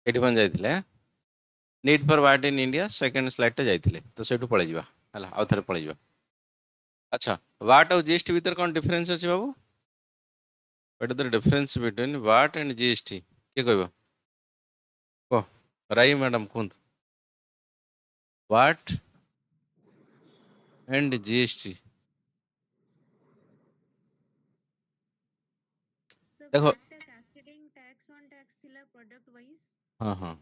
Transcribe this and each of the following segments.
Eighty बन जाइथिले need for VAT in India second slide टे जाइथिले तो सेठू पळे जिबा हला आउ थरे पळे जिबा। अच्छा व्हाट और जीएसटी भीतर कोन डिफरेंस अछि बाबू? What is the difference between VAT and GST के कहबो को राई मैडम कोन व्हाट एंड जीएसटी So देखो। VAT cascading tax on tax थिला product wise हाँ हाँ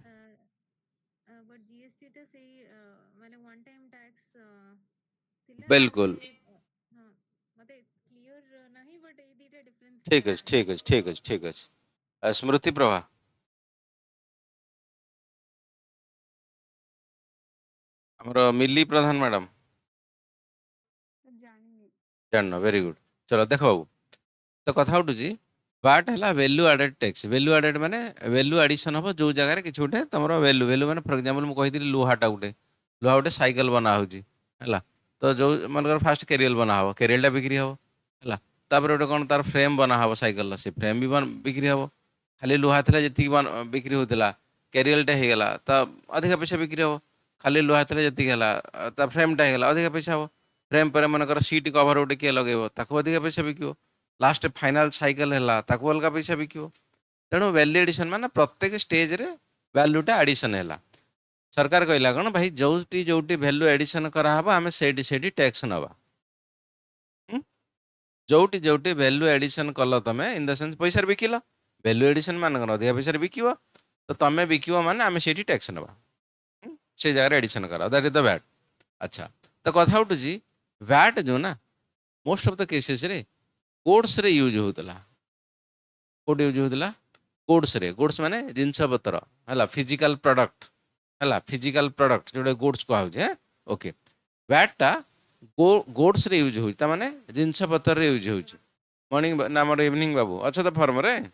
but GST टा से माने one time tax थिला बिल्कुल हाँ मते clear नहीं but ए दीटा difference ठीक थिला अछि ठीक अछि ठीक अछि ठीक अछि। स्मृति प्रभा हमरो मिली प्रधान मैडम जानी जान वेरी गुड। चलो देखो बाबू तो कथा उठुची बाट है value added tax value added माने वैल्यू एडिशन हम जो जगह किसी गोटे तुम वैल्यू वैल्यू माने फॉर एग्जांपल मुझे कही लुहाटा गोटे साइकेल बना होची है तो जो मन फास्ट कैरियल बना हो कैरियलटा बिक्री हम है तापर गोटे कौन तार फ्रेम बना हो साइकेल से फ्रेम भी बिक्री हम खाली लुहा था जी बिक्री होता कैरियलटा होगला तो अधिका पैसा बिक्री हम खाली लुहा था जी फ्रेमटा होगला अधिका पैसा हम फ्रेम पर मनकर सीट कवर गोटे किए लगे ताको अधिका पैसा बिक लास्ट फाइनाल साइकेल है ताको अलग पैसा बिक तेणु वैल्यू एडिशन माने प्रत्येक स्टेज रे वैल्यूटा एडिशन है सरकार कहला कौन भाई जोटी जोटी वैल्यू एडिशन कराहब आम से टैक्स नवा जोटी जोटी वैल्यू एडिशन कल तुम इन द सेन्स पैसा बिकिल वैल्यू एडिशन मान कौन अधिका पैसा बिक तो तुम बिक माने आम से टैक्स नवा से जगह एडिशन करा दैट इज द वैट। अच्छा तो कथा उठुची वैट जो ना मोस्ट ऑफ द केसेस रे कोड्स रे यूज होता कोड यूज होता गुड्स माने जिनस पत्र है फिजिकल प्रोडक्ट है फिजिकल प्रोडक्ट जो गुड्स कहुचे ओके वैटा गुड्स रे यूज होता माने जिनस पत्र रे यूज होची मॉर्निंग ना मोर इवनिंग बाबू अच्छा तो फॉर्म रे आज्ञा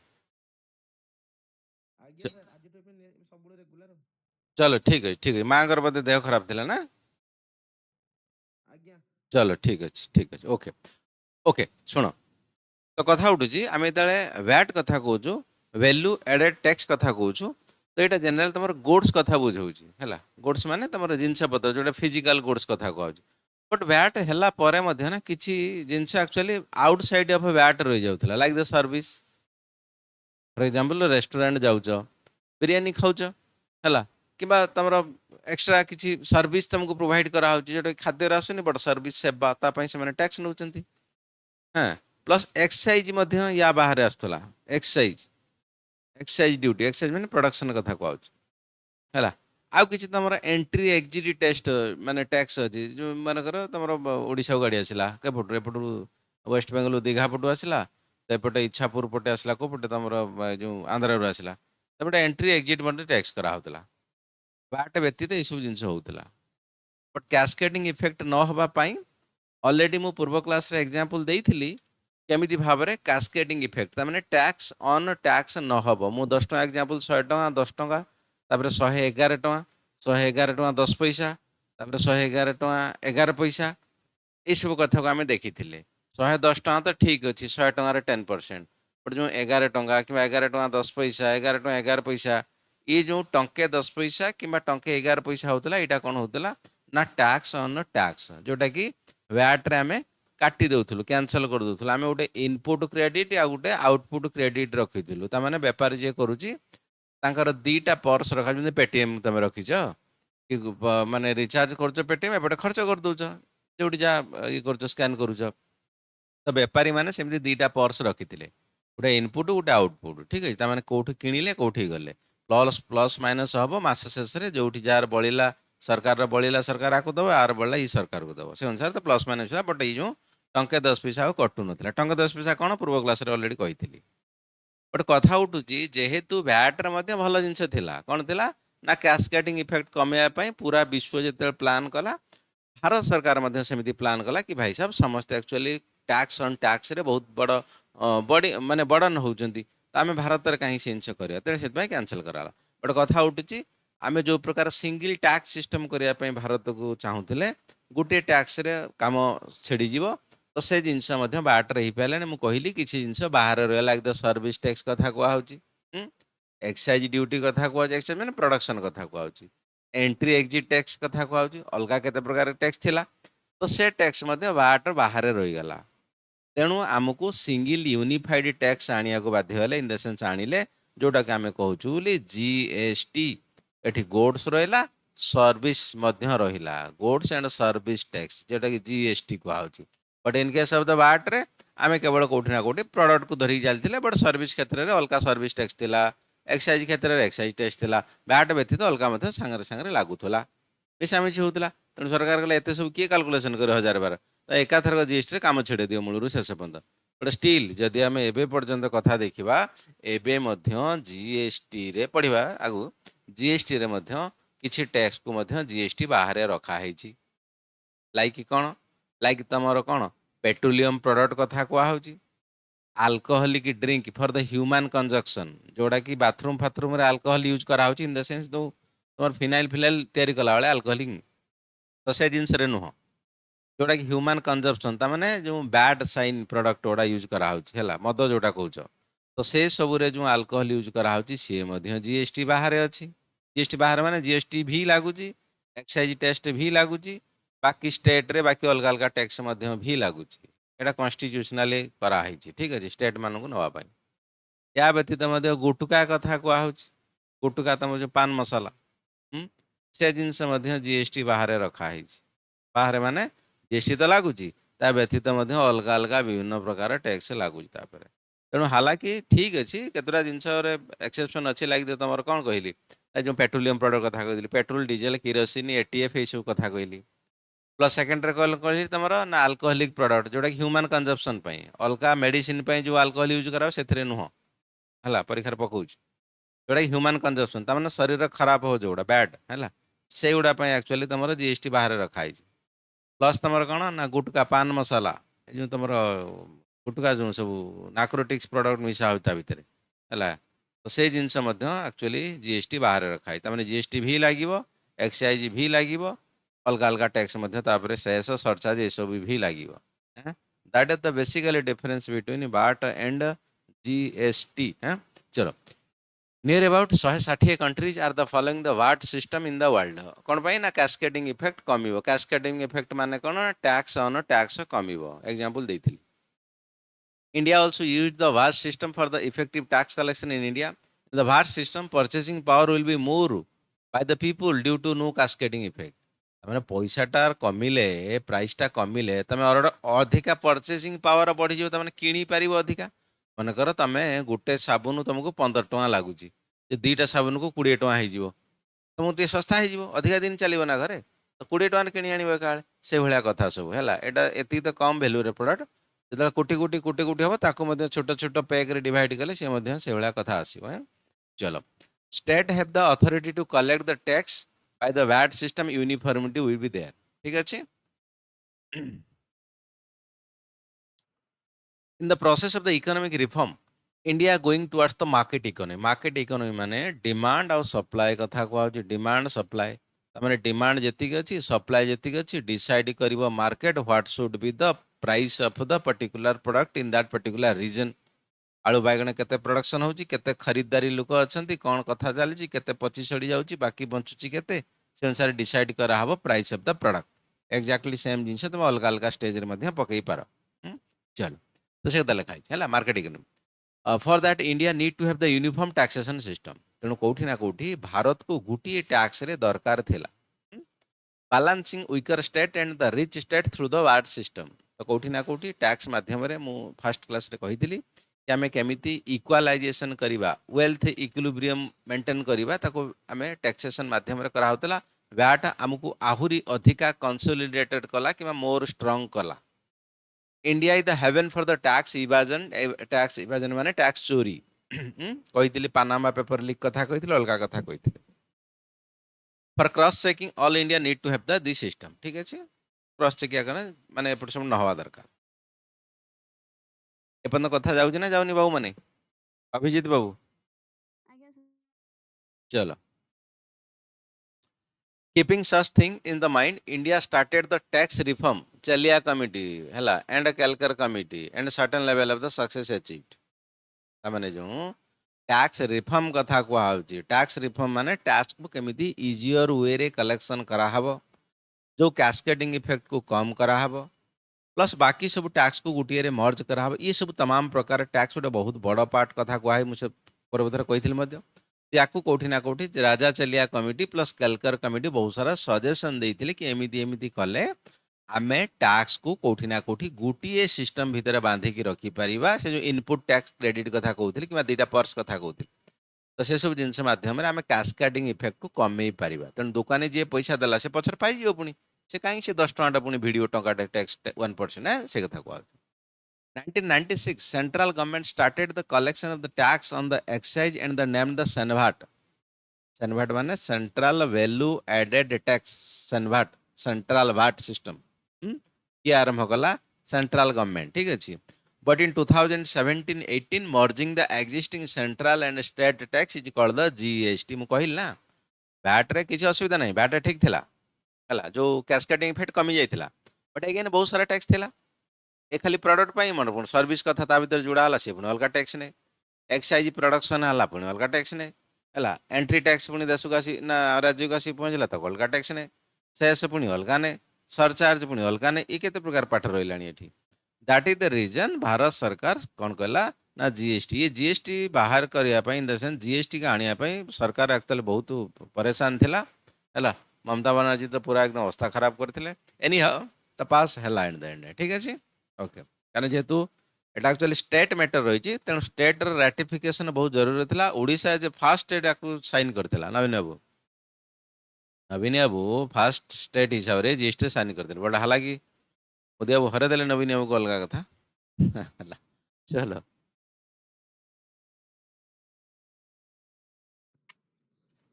सर आज तो सब रेगुलर चलो ठीक है माँ बोधे देह खराब थिला ना आज्ञा चलो ठीक अच्छे ओके ओके शुण तो कथा उठुची आम जो वैट कथा कहूँ वैल्यू एडेड टैक्स कथा कहूँ तो यहाँ जनरल तुम गुड्स कथा बुझाऊँगी है गुड्स माने तुम जिनस पत्र जो फिजिकल गुड्स कथा कहूँ बट वैट है ना किसी जिनस एक्चुअली आउटसाइड ऑफ वैट रही जाऊला like the service for example restaurant जाऊच बिरियानी खाऊच है कि तुम एक्स्ट्रा किसी सर्विस तुमको प्रोवाइड करा जो खाद्य आसुनी बट सर्विस सेवा से टैक्स नौ हाँ प्लस एक्साइज या बाहर आसला एक्साइज एक्साइज ड्यूटी एक्साइज मैंने प्रोडक्शन कथा कहूँ है आउ कि तुम एंट्री एग्जिट टेस्ट माने टैक्स अच्छी जो मानकर तुम ओडिशा गाड़ी आसला केपटू एपटू वेस्ट बेंगल दीघा पटू आसला तो एपटे इच्छापुर पटे आसला को पटे तुम जो आंध्र आसला तपटे एंट्री एग्जिट मध्य टैक्स कराला बाट व्यतीत यू जिन होता बट कैस्केडिंग इफेक्ट न होगापाई ऑलरेडी मु पूर्व क्लास रे एग्जांपल देइथिली केमिति भाव में कास्केडिंग इफेक्ट तार टैक्स ऑन टैक्स न हम मु 10 टका एग्जांपल 100 टका 10 टका तापर 111 टका 111 टका 10 पैसा तापर 111 टका 11 पैसा ये सब कथा को आम देखी 110 टका तो ठीक अच्छे 100 टकार 10% बट जो 11 टका कि 11 टका 10 पैसा 11 टका 11 पैसा ये जो टंके 10 पैसा कि टंके 11 पैसा होता यहाँ कौन होता ना टैक्स ऑन टैक्स जोटा कि वैट रे आम काटी दौलू कैनसल कर दौलू आम गोटे इनपुट क्रेडिट आ गोटे आउटपुट क्रेडिट रखीलु ताने बेपारी जी करुच्ची दीटा पर्स रखा जमी पेटीएम तुम रखीच कि माने रिचार्ज कर पेटीएम एपटे खर्च कर दौच जो जहाँ ये कर स्कान करुच तो बेपारी मैंने सेमती दीटा पर्स रखी गोटे इनपुट गोटे आउटपुट ठीक अच्छे ताने कौट किणिले कौटी गले प्लस प्लस माइनस हम मस शेष जो जार बड़ा सरकार बड़ा सरकार आपको दब आर बड़ा ये सरकार को दब से अनुसार तो प्लस माइनस बट ये जो टंके 10 पैसा कटु ना टंके 10 पैसा कौन पूर्व क्लास अलरेडी कही बट कथा उठुची जेहेतु भैट्रे भल जिनस कौन थी ना कैस्केडिंग इफेक्ट कमेवाई पूरा विश्व जो प्लान कला भारत सरकार सेमती प्लान कला कि भाई साहब समस्त एक्चुअली टैक्स ऑन टैक्स रे बहुत बड़ बड़ी माने बर्डन होउचंती तो आम भारत में कहीं से जिन करा तेज से कैनसल कराला बट कथा उठुची आम जो प्रकार सिंगल टैक्स सिस्टम करने भारत को चाहूले गोटे टैक्स रे काम छिड़ीज तो से जिनस बाट रही पारे मुझे कहली किसी जिनस बाहर रहा लाइक द सर्विस टैक्स कथा कहुच्छी एक्साइज ड्यूटी कथा कुआउछि एक्साइज माने प्रोडक्शन कथा कुआउछि एंट्री एग्जिट टैक्स कथा कुआउछि अलगा केते प्रकार टैक्स थिला तो से टैक्स मध्ये बाट बाहर रही गला तेणु आमको सिंगल यूनिफाइड टैक्स आनिया को बाध्य हेले इन द सेंस आनिले जोटा कि आमे कहउछु बोली जीएसटी एठी गुड्स रहिला सर्विस मध्य रहिला गुड्स एंड सर्विस टैक्स जोटा कि जीएसटी कुआउछि but in case of the VAT रे आमे केवल कोठी ना कोठी प्रोडक्ट को धरि चलथिले बट सर्विस क्षेत्र रे अलका सर्विस टैक्स थिला एक्साइज क्षेत्र रे एक्साइज टैक्स थिला बाट व्यतीत अलका मध्य सांगरे सांगरे लागुथला मिसामिसी होउतला तेणु सरकार कहले एते सब किए कैलकुलेशन करे 1012 तो एकाथरक जीएसटी काम छेड़े दियो मूलरू शेष पर्यंत बट स्टिल जदि आम एबे पर्यंत कथा देखिबा एबे मध्य जीएसटी रे पढ़िबा आगु जीएसटी रे मध्य किछि टैक्स को मध्य जीएसटी बाहर रखा हैछि लाइक कौन लाइक तमर कौन पेट्रोलियम प्रोडक्ट कथा कुआ होछि alcoholic drink for the human consumption जोड़ा कि बाथरूम फाथरूम रे अल्कोहल यूज करा होछि इन द सेंस दो तुम फिनाइल फिनाइल तैयारी कला बेले अल्कोहलिक तो से जिनस रे नुह जोटा कि ह्यूमन कंजप्शन तामाने जो बैड साइन प्रोडक्ट गुड़ा यूज करा होछि हैला मद जोटा कहउछ तो से सब रे जो अल्कोहल यूज करा होछि से मध्य जीएसटी बाहर अछि जीएसटी बाहर माने जीएसटी भी लागुची एक्साइज टैक्स भी लागुची बाकी स्टेट रे बाकी अलग अलग टैक्स मध्य भी लागुची एटा कॉन्स्टिट्यूशनली करा हैछि ठीक अछि स्टेट मानन को नवा पाई या व्यतीत मध्य गुटुका कथा कुआ होछि गुटुका तम जो पान मसाला से जिनस मध्य जीएसटी बाहर रखा हैछि बाहर माने जीएसटी तो लगुच व्यतीत अलग अलग विभिन्न प्रकार टैक्स लगुच तेणु हालांकि ठीक अच्छे केतटा जिनस एक्सेप्शन अच्छी लगे तुम कौन कहली जो पेट्रोलियम प्रोडक्ट कथा कहली पेट्रोल डीजेल किरोसिन एटीएफ ये सब कथा कहली प्लस सेकेंड कहली तुम ना अल्कोहलिक प्रोडक्ट जोटा कि ह्यूमन कंजप्शन अलग मेडिसिन जो अल्कोहल यूज करा से नुह है परीक्षार पकाउछ जोटा कि ह्यूमन कंजप्शन तमाने शरीर खराब हो जोड़ा बैड है से गुड़ा एक्चुअली तुम जीएसटी बाहर रखाई प्लस तुम कौन ना गुटका पान मसाला जो तुम गुटका जो सब नाकोटिक्स प्रोडक्ट मिसा होता भितर है तो से जिनस एक्चुअली जीएसटी बाहर रखाई तमें जीएसटी भी लगे एक्साइज भी लगे अलग अलग टैक्स सेस सरचार्ज ये सब भी लगे that is the basically difference between VAT and GST चलो near about 160 countries are the following the VAT system in the world कौन पाई ना कैस्केडिंग इफेक्ट कमिवो कैस्केडिंग इफेक्ट माने कौन टैक्स ऑन टैक्स कमिवो एग्जांपल देइथिली India also use the VAT system for the effective tax collection in India the VAT system purchasing power will be more by the people due to no cascading effect मैंने पैसाटा कमिले प्राइसटा कमिले तुम अधिका purchasing power बढ़ी जाव तुम किणी पार अधिका मनकर तुम गोटे साबुन तुमको 15 टଙ୍କା लगुच दुईटा साबुन को 20 ଟଙ୍କା हो तुमको टे सस्ता हो अधिका दिन चलो ना घरे तो 20 ଟଙ୍କା किणी आने का से भाया कथा सब है ये तो कम भैल्यू प्रोडक्ट जो कोटी कोटी कोटी कोटी हम ताको छोट छोट पैक रे डिवाइड कले से भाया कथा आसो चलो state have the authority to collect the tax by the VAT system uniformity will be there ठीक अच्छे in the process of the economic reform india going towards the market economy माने demand और supply कथा को demand supply तमाने demand जेतिक अछि supply जेतिक अछि decide करिवो market what should be the price of the particular product in that particular region आलू बाइगण केते production होची केते खरीदारी लोक अछंती कोन कथा चली केते पची सड़ी जाउची बाकी बंचुची केते से अनुसार डिसाइड करा हबो price of the product exactly same जिंस तुम अलग अलग स्टेज रे मध्ये पकई पार चलो तो से लिखा है market economy for that India need to have the uniform taxation system तेणु कौटी ना कौटी भारत को गोटे टैक्स रे दरकार थिला balancing weaker state and the rich state through the VAT system तो कौटी ना कौटी टैक्स माध्यम रे मु फर्स्ट क्लास रे कहितली कि आमे केमिति इक्वालाइजेशन करिबा वेल्थ इक्विलिब्रियम मेंटेन करिबा ताको आमे टैक्सेशन माध्यम रे करा होतला वैट हमकु आहुरी अधिका कंसोलिडेटेड कला कि मोर स्ट्रांग कला India is the haven for the tax evasion माने टैक्स चोरी कहितली पानामा पेपर लीक कथा कहितली अलगा कथा कहितली for cross checking all India need to have the this system ठीक अछि क्रॉस चेक या करना माने एपट सब न हवा दरकार एपन कथा जाउछि ना जाउनी बाबू माने अभिजीत बाबू आज्ञा सर चलो keeping such thing in the mind India started the tax reform चलिया कमिटी है and Kelkar committee and certain level of the success achieved माने जो टैक्स रिफॉर्म कथा कुहाउची टैक्स रिफॉर्म माने टैक्स को केमिति इजियर वे रे कलेक्शन कराहब जो कैस्केडिंग इफेक्ट को कम कराहब प्लस बाकी सब टैक्स को गोटे मर्ज कराहब ये सब तमाम प्रकार टैक्स गोटे बहुत बड़ पार्ट कथा कुहाई मुझे पूर्वथर कही या कौटी ना कौटी राजा चलिया कमिटी प्लस कैलकर कमिटी बहुत सारा सजेसन देते कि एमती एमती कले आमे टैक्स को कौटी ना कौटी गोटे सिस्टम भितर बांधिकी रखिपर से जो इनपुट टैक्स क्रेडिट कथा कहते कि दुईटा पर्स कथा कहते तो से सब जिन मध्यम आम कास्केडिंग इफेक्ट को कमे पार तेणु दुकानी जी पैसा देला से पचर पाई पुणी से कहीं से 10 टଙ୍କା पुणी भिडियो टंका टैक्स 1% से कथा कहु 1996 central government started the collection of the tax on the excise and the named the Sanvat. Sanvat माने central value added tax Sanvat central VAT system. ये आरंभ कला central government ठीक अछि. But in 2017-18 merging the existing central and state tax is called the GST. मु कहिल ना VAT रे किसी असुविधा नहीं VAT ठीक थिला हला जो कैस्केडिंग इफेक्ट कमी जाइथिला बट अगेन बहुत सारा टैक्स थिला ए खाली प्रडक्ट पाई मन पुणी सर्विस कथा ता भीतर जोड़ा हला से पुणी अलगा टैक्स ने एक्साइज प्रोडक्शन हला पुणी अलगा टैक्स ने हला एंट्री टैक्स पुणी देश को आसी ना राज्य को आसी पहुंचला तो अलगा टैक्स ने सेस पुणी अलगा ने सरचार्ज पुणी अलगा ने ये केते प्रकार पाठ रहिलानी एठी that is the reason Bharat सरकार कौन कहला ना जीएसटी ये जीएसटी बाहर करिया पई इन द सेंस जीएसटी का आनिया पई सरकार एक्चुअली बहुत परेशान थिला हला ममता बनर्जी तो पूरा एकदम अवस्था खराब करथिले एनी हाउ द पास हला इन द एंड ठीक अछि ओके कारण जेहेतु एटा एक्चुअली स्टेट मैटर रही तेणु स्टेट राटिफिकेशन बहुत जरूरी था ओडिशा जे फास्ट स्टेट आपको साइन करथिला नवीन बाबू फास्ट स्टेट हिसाब से जीएसटी साइन करथिले बट हालांकि मोदी बाबू हरे देले नवीन बाबू को अलग कथा हला चलो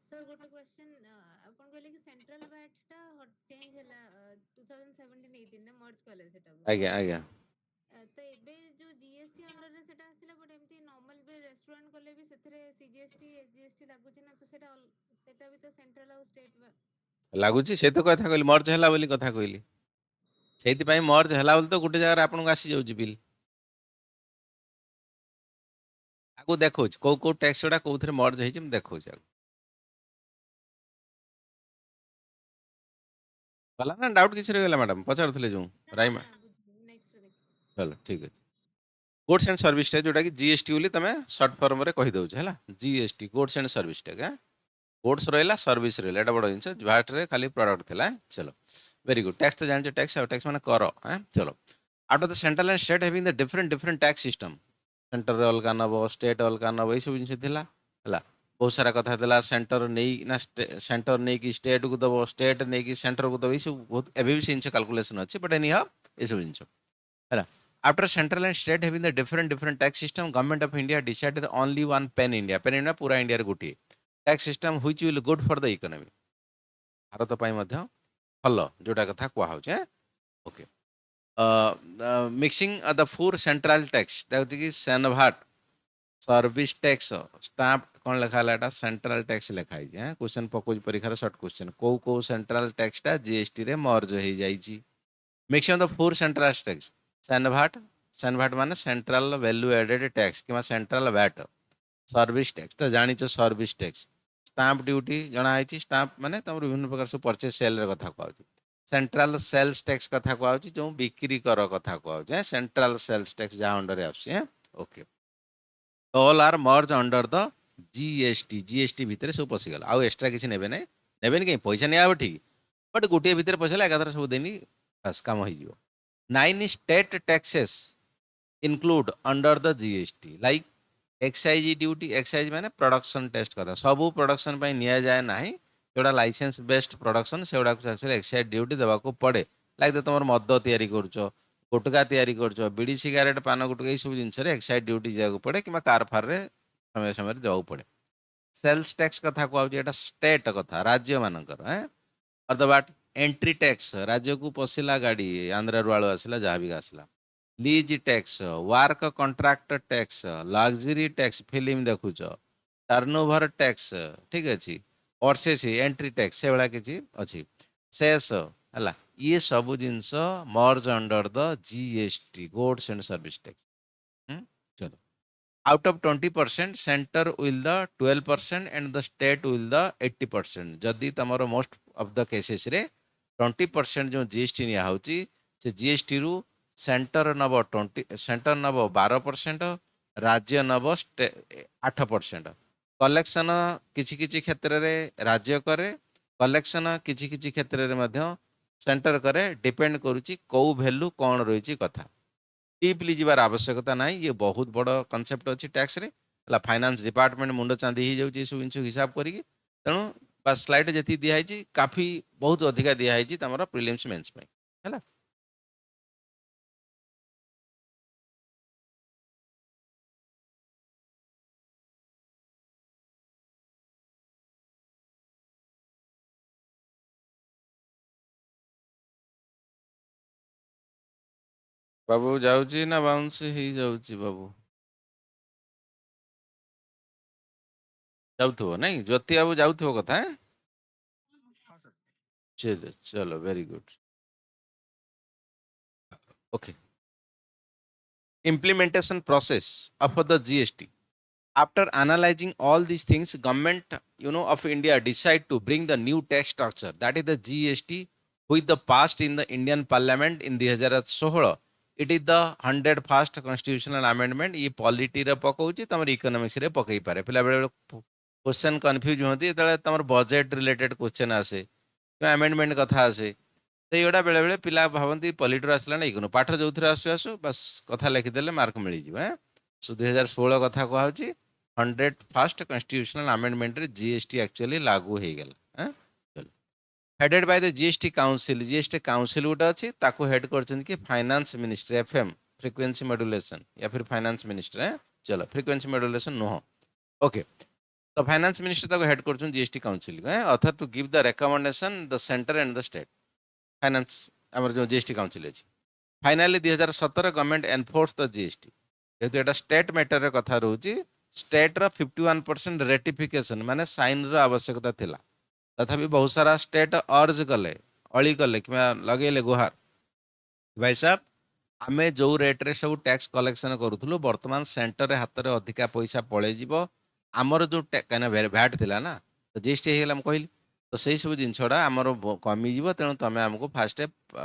सर गोटे क्वेश्चन आपण कहले कि सेंट्रल वैट टा चेंज हला 2017-18 ने मर्ज कले सेटा को आज्ञा आज्ञा तो एबे जो जीएसटी अंडर रे सेटा आसिला बट एमती नॉर्मल बे रेस्टोरेंट कले भी सेथरे सीजीएसटी एसजीएसटी लागु छी ना तो सेटा भी तो सेंट्रल और स्टेट लगुच से तो कथा कहली मर्ज है बोली कथा कहली से मर्ज है बोली तो गोटे जगह आपको आसी जाऊँ बिल आगु देखो कौ टैक्स गुड़ा कौ मर्ज हो देखो गला ना डाउट किसी रही मैडम पचारे जो राइमा नेक्स्ट देख चलो ठीक है गुड्स एंड सर्विस टैक्स जोटा कि जीएसटी बोली तुम सर्ट फॉर्म रे कहि दउछ है GST goods and service tax goods रहा सर्विस रहा एटा बड़ जिन भाट रे खाली प्रोडक्ट थिला चलो वेरी गुड टैक्स तो जानते टैक्स माने कर चलो out of the central and state having the different tax system centre रे अलगा नब स्टेट अलगा नब ये सब जिन थिला हला बहुत सारा कथा थिला सेंटर नहीं ना सेंटर नहीं कि स्टेट को दबो स्टेट नहीं कि सेंटर को दबो ये सब बहुत एबे भी जिन कैलकुलेशन अच्छे बट एनी हाउ ये सब जिन है after central and state having the different tax system government of india decided only one pen india पूरा इंडिया रे गोटी tax system which will good for the economy Bharat पई मध्य भलो जोटा कथा कुआ होचे okay mixing the four central tax that is CENVAT service tax stamp कौन लिखा है सेंट्रल टैक्स लिखाई है क्वेश्चन पकोज परीक्षार शॉर्ट क्वेश्चन को सेंट्रल टैक्स टा जीएसटी रे मर्ज हो जाइए mixing the four central tax CENVAT माने सेंट्रल वैल्यू एडेड टैक्स कि सेंट्रल वैट सर्विस टैक्स तो जानी सर्विस टैक्स स्टाम्प ड्यूटी जनाई स्टाम्प माने तुम विभिन्न प्रकार सब परचेज सेल कथा कहूँ सेंट्रल सेल्स टैक्स कथा कहूँ जो बिक्री कर कथा कहूँ सेंट्रल सेल्स टैक्स जहाँ अंडर आसे okay all are merge under the GST भितर सब पशिगला आउ एक्सट्रा किसी नेबे नहीं कहीं पैसा नहीं ठीक बट गोटे भितर पशिला एकाथर सब देनी बस काम हो 9 state taxes include under the GST like excise duty excise माने प्रोडक्शन टेस्ट कथा सब प्रोडक्शन पाई निया जाए नाही जोड़ा लाइसेंस बेस्ड प्रोडक्शन से गुड़ा एक्चुअली एक्साइज ड्यूटी देवा को पड़े लाइक तुम मद तैयारी करछो गुटका तैयारी करछो बीड़ी सिगारेट पान गुटका सब जिन एक्साइज ड्यूटी जावाक पड़े कि कार फार रे समय समय जावाक पड़े सेल्स टैक्स कथा कहूँ स्टेट कथा राज्य मानकर अर्थात एंट्री टैक्स राज्य को पशिला गाड़ी आंध्र आलू आसला जहाँ भी आसला lease tax work contract tax luxury tax film देखुच टर्नओवर टैक्स ठीक अच्छे परचेज एंट्री टैक्स से भाया किसी अच्छी शेष है ये सब जिनस merge under the GST goods and service tax चलो out of 20% center will the 12% and the state will the 80%. जदि तमरो most of the cases रे 20% जो जीएसटी निया होची से जीएसटी रु सेंटर नब 20 सेंटर नब 12%, राज्य नब 8%. कलेक्शन किछि किछि क्षेत्र रे राज्य करे, कलेक्शन किछि किछि क्षेत्र रे मध्य सेंटर करे, डिपेंड करूची को वैल्यू कौन रही कथा. डीपली जीवार आवश्यकता ना, ये बहुत बड़ कनसेप्ट अच्छी टैक्स रे हला. फाइनेंस डिपार्टमेंट मुंड चांदी ही जाउची सब जिनिस हिसाब करी. तेणु बस स्लाइड जति दिया है काफी बहुत अधिका दिया है तमरा प्रीलिम्स मेंस पे हैला. बाबू जाउची ना बाउंस ही जाउची बाबू जाउथो नहीं ज्योति बाबू जाउथो कथा है. हाँ सर। चलो चलो very good. Okay. Implementation process of the GST. After analyzing all these things, government of India decide to bring the new tax structure, that is the GST, with the passed in the Indian Parliament in 2016. It is the 101st constitutional amendment. ये polity रे पकाउची तमर economics रे पकई पारे. पिला बेले question confuse होती तले तमर बजेट रिलेटेड क्वेश्चन आसे कि अमेंडमेंट कथा आसे. ସେଇଗୁଡ଼ା ବେଳେବେଳେ ପିଲା ଭାବନ୍ତି ପଲିଟିରୁ ଆସିଲା ନା ଇକୋନୋ ପାଠ ଯୋଉଥିରେ ଆସୁ ଆସୁ ବାସ୍ କଥା ଲେଖିଦେଲେ ମାର୍କ ମିଳିଯିବ. ସୋ 2016 କଥା କୁହାହଉଛି 101st କନଷ୍ଟିଟ୍ୟୁସନାଲ ଆମେଣ୍ଡମେଣ୍ଟରେ ଜିଏସଟି ଆକ୍ଚୁଆଲି ଲାଗୁ ହେଇଗଲା. Headed by the GST council. GST council ଗୋଟେ ଅଛି ତାକୁ ହେଡ୍ କରିଛନ୍ତି କି finance ministry FM frequency modulation या फिर फाइनेंस मिनिस्टर है. चलो फ्रिक्वेंसी मॉड्यूलेशन नुह. ओके. तो फाइनेंस मिनिस्टर ताको हेड करछन GST council other to give the recommendation the centre and the state. Finance आमर जो जीएसटी काउंसिल अछि. Finally 2017 government enforce the GST. जेहेतु एटा स्टेट मैटर रे कथा रहउची, स्टेट रो 51% रेटिफिकेशन माने साइन रो आवश्यकता थिला. तथापि बहुत सारा स्टेट अर्ज कले अली कले कि लगेले गुहार भाई साहब आमे जो रेट रे सब टैक्स कलेक्शन करूथुलु वर्तमान सेंटर रे हाथ रे अधिका पैसा पळे जीवो. आमर जो कहना भैट थिला ना तो जीएसटी हेला हम कहली तो सही सब जिनसटा आमर कमिଯିବ. तेणु तुम आमको फास्ट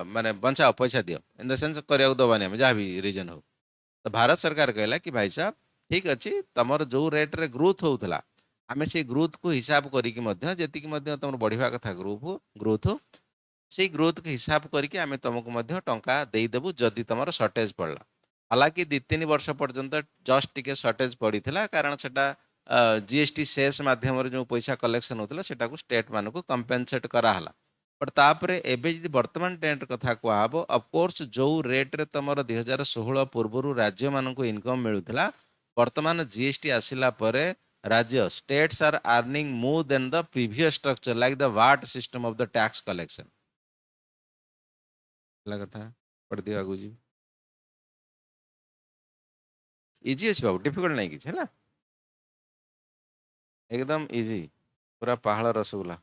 माने बंचाओ पैसा दियो इन द सेंस करिया दबानी आम जहाँ भी रीजन हो. तो भारत सरकार कहला कि भाई साहब ठीक अच्छे तुमर जो रेट रे ग्रोथ होता आम से ग्रोथ को हिसाब करके तुम बढ़िया कथा ग्रोथ से ग्रोथ को हिसाब करके आम तुमको टंका देदेबू जदि तुम सर्टेज पड़ला. हालांकि 2-3 वर्ष पर्यंत जस्ट टिके सर्टेज पड़ा कारण से जीएसटी सेस माध्यम जो पैसा कलेक्शन होता है स्टेट मान को कंपेनसेट कराला. बट तापरे एबे यदि वर्तमान टेंट कथा कहब ऑफकोर्स जो रेट रे तुम 2016 पूर्व राज्य मान को इनकम मिलूला वर्तमान जीएसटी आसिला परे राज्य states are earning more than the previous structure like the VAT system of the tax collection. कथा पढ़ दियो आगु जी. इजी अछि बाबू डिफिकल्ट नहीं किछ हैला एकदम इजी पूरा पहाड़ रसगुल्ला.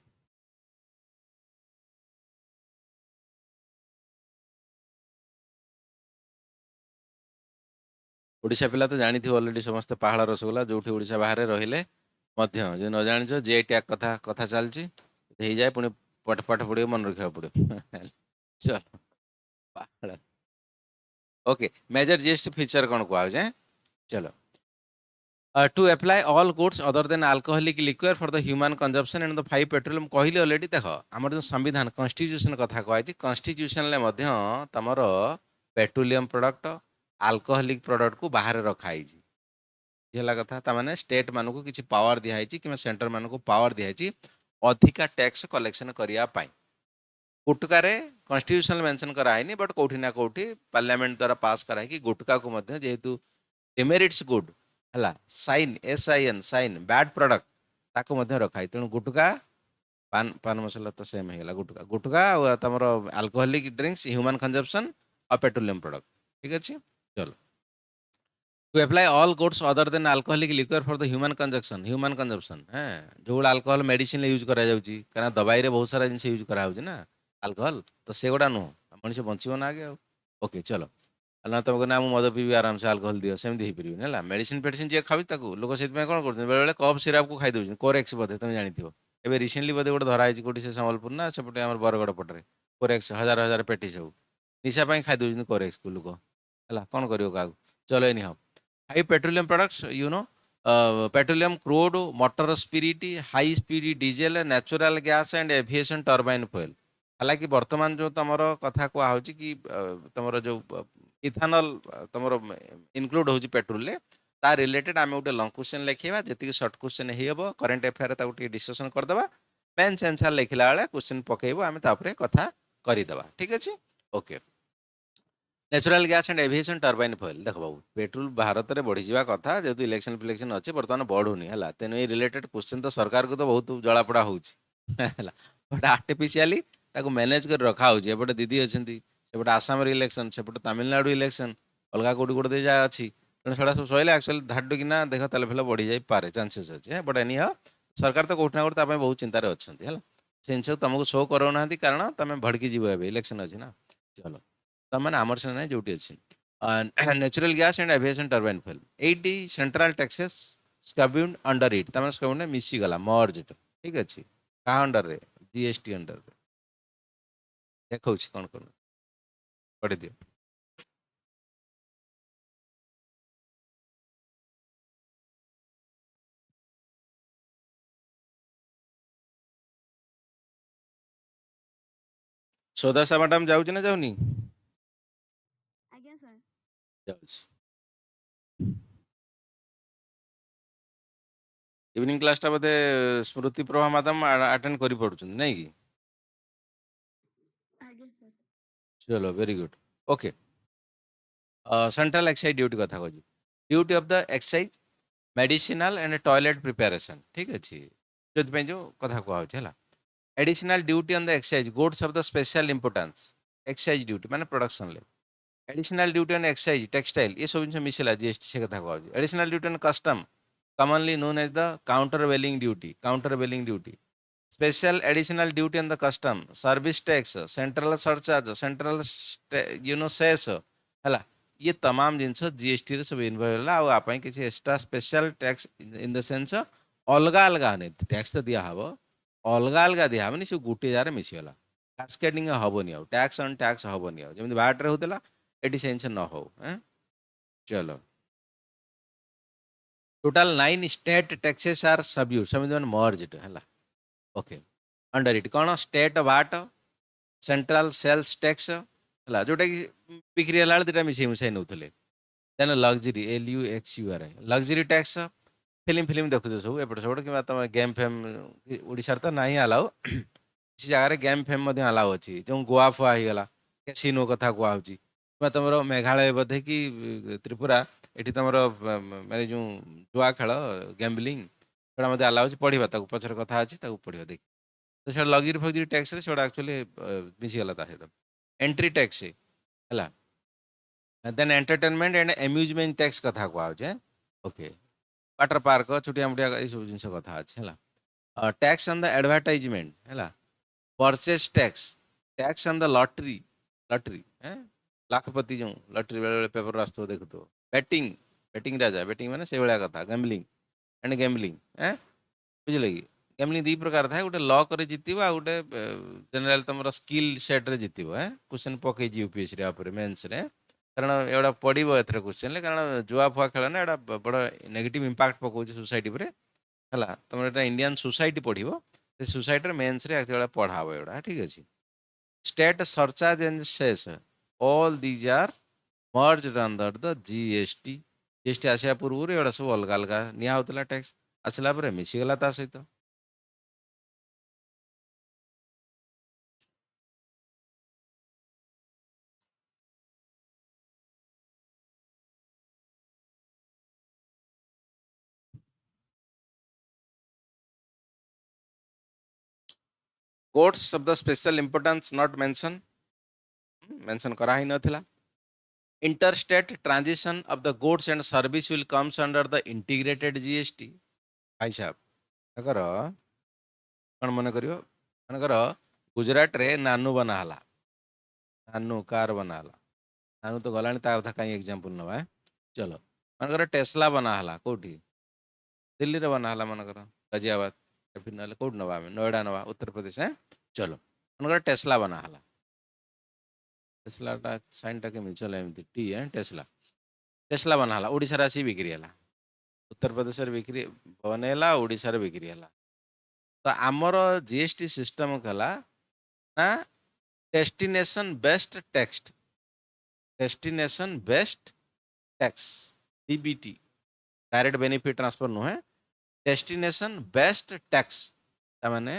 ओडिशा पिला तो जानी थी ऑलरेडी समस्त पहाड़ रसगुल्ला जो ओडिशा बाहर रहिले मध्य जो न जानिछ जे टैग कथा कथा चलची हे जाए पुणी पाठ पाठ पढ़ियो मन रखा पड़ो. चलो पहाड़. ओके मेजर जीएसटी फीचर कौन कह जाए. चलो to apply all goods other than alcoholic liquor for the human consumption and the 5 petroleum कहली ऑलरेडी. देख आमर जो संविधान कॉन्स्टिट्यूशन कथा कहछि कॉन्स्टिट्यूशन ले मध्य तमर पेट्रोलियम प्रोडक्ट अल्कोहलिक प्रोडक्ट को बाहर रखाई है कथा. तामाने स्टेट मान को किसी पावर दिखाई कि सेंटर मान को पावर दिखाई अधिका टैक्स कलेक्शन करिया पाई. गुटका रे कॉन्स्टिट्यूशन मेंशन कराइनी बट कोठी ना कोठी पार्लियामेंट द्वारा पास कराई कि गुटका को मध्य जेहेतु डिमेरिट्स गुड हला sin SIN sin bad product ताको मध्य रखाई. तेणु गुटका पान पान मसला तो सेम हेला गुटका गुटका और तमरो अल्कोहलिक ड्रिंक्स ह्यूमन कंजम्पशन और पेट्रोलियम प्रोडक्ट. ठीक अछि. चलो to apply all goods other than alcoholic liquor for the human consumption है जो अल्कोहल मेडिसिन यूज करा जाउची कारण दवाई रे बहुत सारा जिनिस यूज करा होउची ना अल्कोहल तो से गोडा नु मनुष्य बंचिबो ना आगे. ओके चलो ना तुमको ना मद पीबी आराम से अल्कोहल दियो सेमती हो पारे ना मेडिसिन फेडिसिन जे खावी ताको लोक से कौन कर बेले बेले कफ सिराप को खाई दौरान कोरेक्स बोधे तुम जानिथिबो एबे रिसेंटली बोधे गोटे धरा कोटी से संबलपुर ना सेपटे आम बरगड़ पटरे कोरेक्स हजार हजार पेटी सब निशा खाई दौरान कोरेक्स को लोक है कौन कर चलो any how high petroleum products you know petroleum crude motor spirit high speed diesel natural gas and aviation turbine fuel हालांकि वर्तमान जो तुम कथा कह कि तुम जो इथानल तुम इनक्लूड हो पेट्रोल ता रिलेटेड आम गोटे लंग क्वेश्चन लिखा जी सर्ट क्वेश्चन हो करेन्ट अफेयर डिस्कसन करदे मेन्स आंसर लिखला बेले क्वेश्चन पकेब आम कथा करदे ठीक अच्छे okay natural gas and aviation turbine fuel देख बाबू पेट्रोल भारत में बढ़ी जावा कथा जेहेतु इलेक्शन फिलेक्शन अच्छे बर्तमान बढ़ुनी है तेणु ये रिलेटेड क्वेश्चन तो सरकार को तो बहुत जलापोड़ा हो बट आर्टिफिशियली मैनेज कर रखा होपटे दीदी अच्छा सेपटे आसाम इलेक्शन सेपटे तमिलनाडु इलेक्शन अलग कौटी कौटे दे जाए अच्छी तेणु से सब सही एक्चुअली धाडु कि देख तेल फेल बढ़ी जापे चान्सेस अच्छे बट एनी हा सरकार तो कौटना कौटे बहुत चिंतार अच्छा है से जिन तुमको शो कराऊना कारण तुम भड़की जीव इलेक्शन अच्छी ना चलो तमें आमर से ना जो अच्छी natural gas and aviation turbine fuel एटी सेंट्रल टैक्सेस स्कब्यूड अंडर इट तमें स्कब्यूड मिसीगला मर्ज ठीक अच्छे क्या अंडर रे जीएसटी अंडर देखा कौन कौन पढ़ी दियो ସୋଦାସା ମ୍ୟାଡ଼ାମ ଯାଉଛି ନା ଯାଉନି ଆଜ୍ଞା ସାର୍ ଯାଉଛି इवनिंग क्लासटा बोधे स्मृति प्रभा मैडम अटेंड कर पड़ुछन नहीं कि ଆଜ୍ଞା ସାର୍ चलो very good okay central excise duty कथा कहूँ duty of the excise medicinal and toilet preparation ठीक अच्छे जो जो कथा कहला additional duty on the excise goods of the special importance excise duty माने प्रोडक्शन ले additional duty on excise textile ये सब जिन मिसला जीएसटी से कथा कहूँ additional duty on custom commonly known as the countervailing duty special additional duty on the custom service tax central surcharge central cess है ये तमाम जिनस जीएसटी रे सब इनवॉल्व है आप किसी extra special tax in the sense अलग अलग नहीं टैक्स तो दिया हम अलग अलग दिया हम सब गोटे जार मिसीगला कास्केडिंग हेनी आ टैक्स ऑन टैक्स हेनी आमती बाटे होता ये सेंस न हो चलो total 9 state taxes are subsumed समझ मर्ज्ड है ओके अंडर इट कौन state VAT central sales tax है जोटा कि बिक्री है दुटा मिसे मिसाई नौले then luxury LUXURI luxury tax film film देखुच सब एपट सेपट कि तुम गेम फेम ओडिशार तो ना अलाउ किसी जगह गेम फेम अलाउ अच्छी जो गोवा फुआ होगला कैसीनो कथा कहुच्छी तुम मेघालय बोधे कि त्रिपुरा ये तुम माने जो जुआ खेल गैम्बलिंग से मतलब अलाउ पढ़ा पचर कथा अच्छी पढ़ा देख तो से लग्जरी फग्जरी टैक्स से एक्चुअली मिसीगला सहित एंट्री टैक्स है then entertainment and amusement tax कथा कहुचे ओके वाटर पार्क छुटिया मुटिया ये सब जिन कथा अच्छे है टैक्स ऑन द एडवर्टाइजमेंट है purchase tax on the lottery lottery है लाखपति जो लॉटरी बेले पेपर आसो देखु तो बैटिंग बैटिंग राजा बैटिंग मैंने से भाया कथा गैम्बलिंग एंड गैम्बलिंग है बुझे कि गैम्बलिंग दी प्रकार था गोटे लॉ कर जीत आ गोटे जनरल तुम स्किल सेट रे जीत है क्वेश्चन पकई यूपीएससी मेन्स रे कारण एगुड़ा पड़ो ए क्वेश्चन कारण जुआ फुआ खेल ना एटा बड़ नेगेटिव इंपैक्ट पकाउछ सोसाइटी पर है तुम एटा इंडियन सोसाइटी पढ़ो से सोसाइटी मेन्स रे एक्चुअली पढ़ा हम एगुड़ा ठीक अच्छे state surcharge and cess all these are merged under the GST आसा पूर्व एगुड़ा सब अलग अलग निया होता टैक्स आसला मिसीगला ता सहित courts of the special importance not mention करा ही नथिला interstate transition of the goods and service will comes under the integrated GST भाई साहब अगर कौन मन करियो मनकर गुजरात रे नानू बनाला नानू कार बनाला आनु तो गलानी ता कथा काई एग्जांपल नवा चलो मनकर टेस्ला बना हला कोठी दिल्ली रे बना हला मनकर गाजियाबाद फिर नले कोड नवा में नोएडा नवा उत्तर प्रदेश है चलो मनकर टेस्ला बना हला टेस्ला टा साइन टा के चलो एमती टी है टेस्ला टेस्ला बना हला ओडिसा रासी बिक्री हला उत्तर प्रदेश रे बिक्री बनेला ओडिसा रे बिक्री हला तो आमर जीएसटी सिस्टम कला ना destination based tax DBT direct benefit transfer नुहे डेस्टिनेशन बेस्ड टैक्स तामाने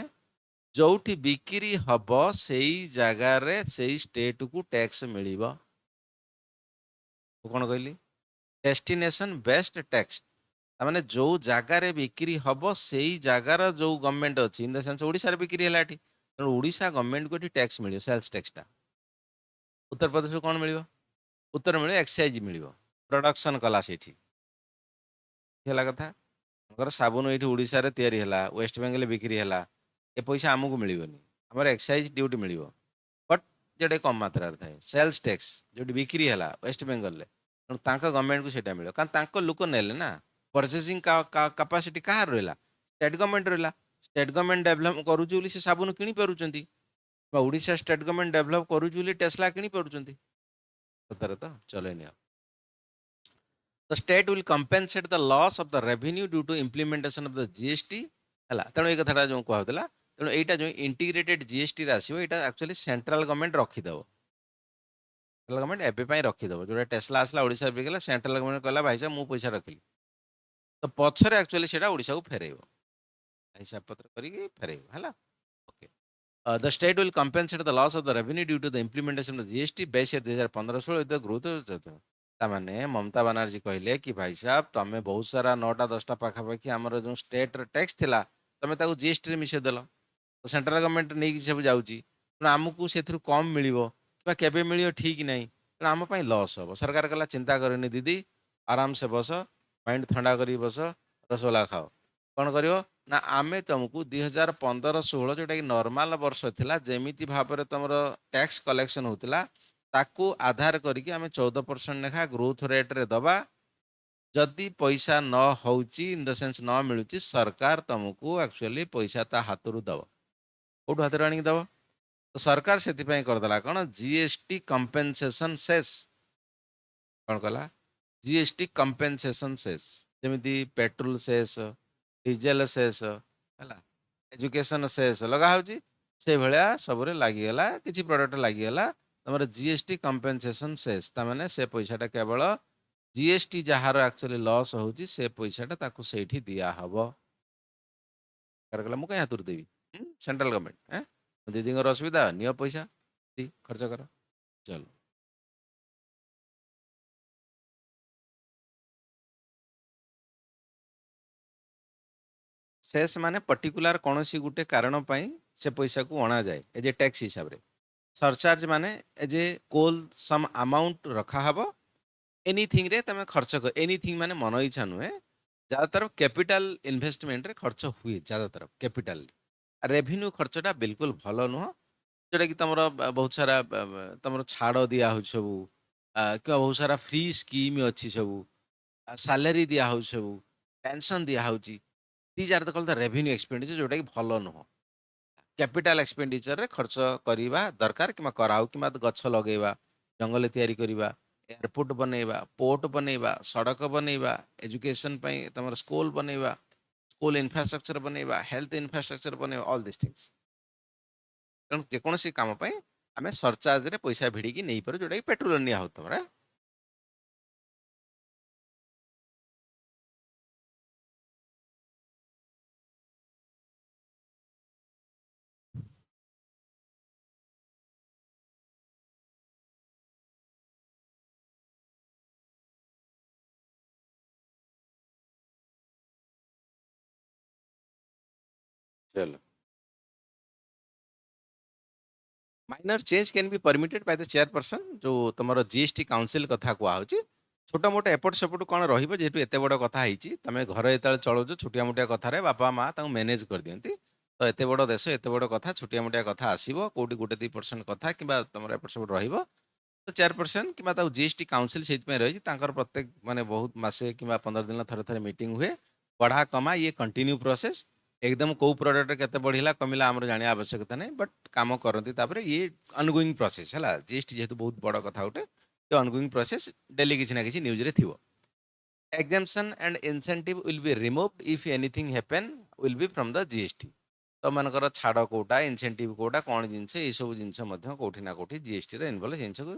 जोठी बिक्री हब सेई जगार सेई स्टेट को टैक्स मिलिबो कौन कहली डेस्टिनेशन बेस्ड टैक्स तामाने जो जगार बिक्री हब सेई जगार जो गवर्नमेंट अछि इन द सेंस ओडिसा रे बिक्री हला एठी तेणु ओडिसा गवर्नमेंट को टैक्स मिलियो सेल्स टैक्स टा उत्तर प्रदेश कौन मिलियो उत्तर मिलियो एक्साइज मिलियो प्रोडक्शन कला सेठी ହେଲା କଥା ତାଙ୍କର ସାବୁନ ଏଇଠି ଓଡ଼ିଶାରେ ତିଆରି ହେଲା ୱେଷ୍ଟ ବେଙ୍ଗଲ ବିକ୍ରି ହେଲା ଏ ପଇସା ଆମକୁ ମିଳିବନି ଆମର ଏକ୍ସାଇଜ ଡ୍ୟୁଟି ମିଳିବ ବଟ୍ ଯେଉଁଟା କମ୍ ମାତ୍ରାରେ ଥାଏ ସେଲ୍ସ ଟେକ୍ସ ଯେଉଁଠି ବିକ୍ରି ହେଲା ୱେଷ୍ଟ ବେଙ୍ଗଲରେ ତେଣୁ ତାଙ୍କ ଗଭର୍ଣ୍ଣମେଣ୍ଟକୁ ସେଇଟା ମିଳିବ କାରଣ ତାଙ୍କ ଲୋକ ନେଲେ ନା ପରଚେସିଂ କାପାସିଟି କାହାର ରହିଲା ଷ୍ଟେଟ୍ ଗଭର୍ଣ୍ଣମେଣ୍ଟ ରହିଲା ଷ୍ଟେଟ୍ ଗଭର୍ଣ୍ଣମେଣ୍ଟ ଡେଭଲପ୍ କରୁଛି ବୋଲି ସେ ସାବୁନ କିଣିପାରୁଛନ୍ତି ବା ଓଡ଼ିଶା ଷ୍ଟେଟ୍ ଗଭର୍ଣ୍ଣମେଣ୍ଟ ଡେଭଲପ୍ କରୁଛି ବୋଲି ଟେସ୍ଲା କିଣିପାରୁଛନ୍ତି ସତରେ ତ ଚଲେନି ଆଉ the state will compensate the loss of the revenue due to implementation of the GST ହେଲା ତେଣୁ ଏଇ କଥାଟା ଯେଉଁ କୁହାହେଉଥିଲା ତେଣୁ ଏଇଟା ଯେଉଁ ଇଣ୍ଟିଗ୍ରେଟେଡ୍ GST ରେ ଆସିବ ଏଇଟା ଆକ୍ଚୁଆଲି ସେଣ୍ଟ୍ରାଲ ଗଭର୍ଣ୍ଣମେଣ୍ଟ ରଖିଦେବ ସେଣ୍ଟ୍ରାଲ ଗଭର୍ଣ୍ଣମେଣ୍ଟ ଏବେ ପାଇଁ ରଖିଦେବ ଯେଉଁଟା ଟେସ୍ଲା ଆସିଲା ଓଡ଼ିଶା ବିକିଲା ସେଣ୍ଟ୍ରାଲ ଗଭର୍ଣ୍ଣମେଣ୍ଟ କହିଲା ଭାଇ ସାହେବ ମୁଁ ପଇସା ରଖିଲି ତ ପଛରେ ଆକ୍ଚୁଆଲି ସେଇଟା ଓଡ଼ିଶାକୁ ଫେରେଇବ ହିସାବ ପତ୍ର କରିକି ଫେରେଇବ ହେଲା okay the state will compensate the loss of the revenue due to the implementation of the GST base 2015-16 the growth तामाने Mamata Banerjee कहले कि भाई साहब तमें बहुत सारा 9टा 10टा पाखापाखि आमर जो स्टेट टैक्स थिला तमें ताको जीएसटी रे मिसे देल तो सेंट्रल गवर्नमेंट नहीं सब जाउची तो आमको सेथरु कम मिलिबो किबा केबे मिलियो ठीक नहीं तो आम पई लॉस हो सरकार कहला चिंता करनी दीदी आराम से बस माइंड ठंडा करी बस रसगोल्ला खाओ कौन करियो ना आमे तुमको 2015-16 जोटा कि नॉर्मल वर्ष थिला जेमिति भाबरे तमरो टैक्स कलेक्शन होतिला ताकू आधार करके आमे 14% लेखा ग्रोथ रेट रे दबा जदि पैसा न होउची इन द सेंस न मिलुची सरकार तुमको एक्चुअली पैसा ता हातरू दब कोठु हातरू आनी दब तो सरकार सेति पई कर दला कोन जीएसटी कंपेंसेशन सेस कोन कला जीएसटी कंपेंसेशन सेस जेमिति पेट्रोल सेस डीजेल सेस हला एजुकेशन सेस लगा होची से भलिया सबरे लागि गला किछि प्रोडक्ट लागि गला तमर जीएसटी कंपेंसेशन सेस तामाने से पैसाटा केवल जीएसटी जहार एक्चुअली लॉस होची से पैसाटा ताकू सेठी दिया हबो करगला मु कहीं हातुर देवी सेंट्रल गवर्नमेंट हैं दीदी असुविधा नियो पैसा दी खर्च कर चलो सेस माने पर्टिकुलर कौन सी गुटे कारण पाई से पैसा को अणा जाए एज ए टैक्स हिसाब रे सरचार्ज माने as a coal some amount रखा हबो एनीथिंग रे तमे खर्च कर एनीथिंग माने मन इच्छा नुहे ज्यादातर कैपिटल इन्वेस्टमेंट रे खर्च हुए ज्यादातर कैपिटल रेवेन्यू खर्चटा बिल्कुल भलो नुह जोटा कि तमरो बहुत सारा तमरो छाड़ दिया हो सब कि बहुत सारा फ्री स्कीम अच्छी सब सैलरी दिया हो सब पेंशन दिया होची these are the called the revenue expenditure जोटा कि भलो नुह कैपिटल एक्सपेंडिचर रे खर्च करिबा दरकार किमा कराउ किमा गछ लगेबा जंगल तैयारी करिबा एयरपोर्ट बनेबा पोर्ट बनेबा सड़क बनेबा एजुकेशन पई तमर स्कूल बनेबा स्कूल इंफ्रास्ट्रक्चर बनेबा हेल्थ इंफ्रास्ट्रक्चर बनेबा ऑल दिस थिंग्स तेणु जेकोसी काम पई आमे सरचार्ज रे पैसा भिड़ी की नहीं पर जोटा कि पेट्रोल निया हो तमरा चलो minor change can be permitted by the chairperson जो तुम जीएसटी काउंसिल कथा कहूँ छोटा मोटा एपट सेपट कौन रही जेहतु एत बड़ कथा होती तुम घर जो चलाऊ छोटिया मोटिया कथार बापा माँ मैनेज कर दिखती तो एत बड़ देश एत बड़ कथा छोटिया मोटिया कथा आसो कौटी 1-2% कथा कि तुम एपट सेपट रही तो चेयरपर्सन कि जीएसटी काउंसिल से रही प्रत्येक माने बहुत मासे कि 15 दिन थरे थरे मीटिंग हुए बढ़ा कमा ये कंटिन्यू प्रोसेस एकदम को प्रोडक्ट केते बढ़िला कमिला हमर जानिया आवश्यकता नहीं बट काम करती तापर ये अनगोइंग प्रोसेस है जीएसटी जेहेतु बहुत बड़ कथा उठे ये अनगोइंग प्रोसेस डेली किसी ना किसी न्यूज रे थिवो exemption and incentive will be removed if anything happen will be from the GST तो मनकर छाड़ कोटा इंसेंटिव कोटा कौन जिनसे ये सब जिनस कोठी ना कोठी जीएसटी रे इन्वॉल्व जिनस को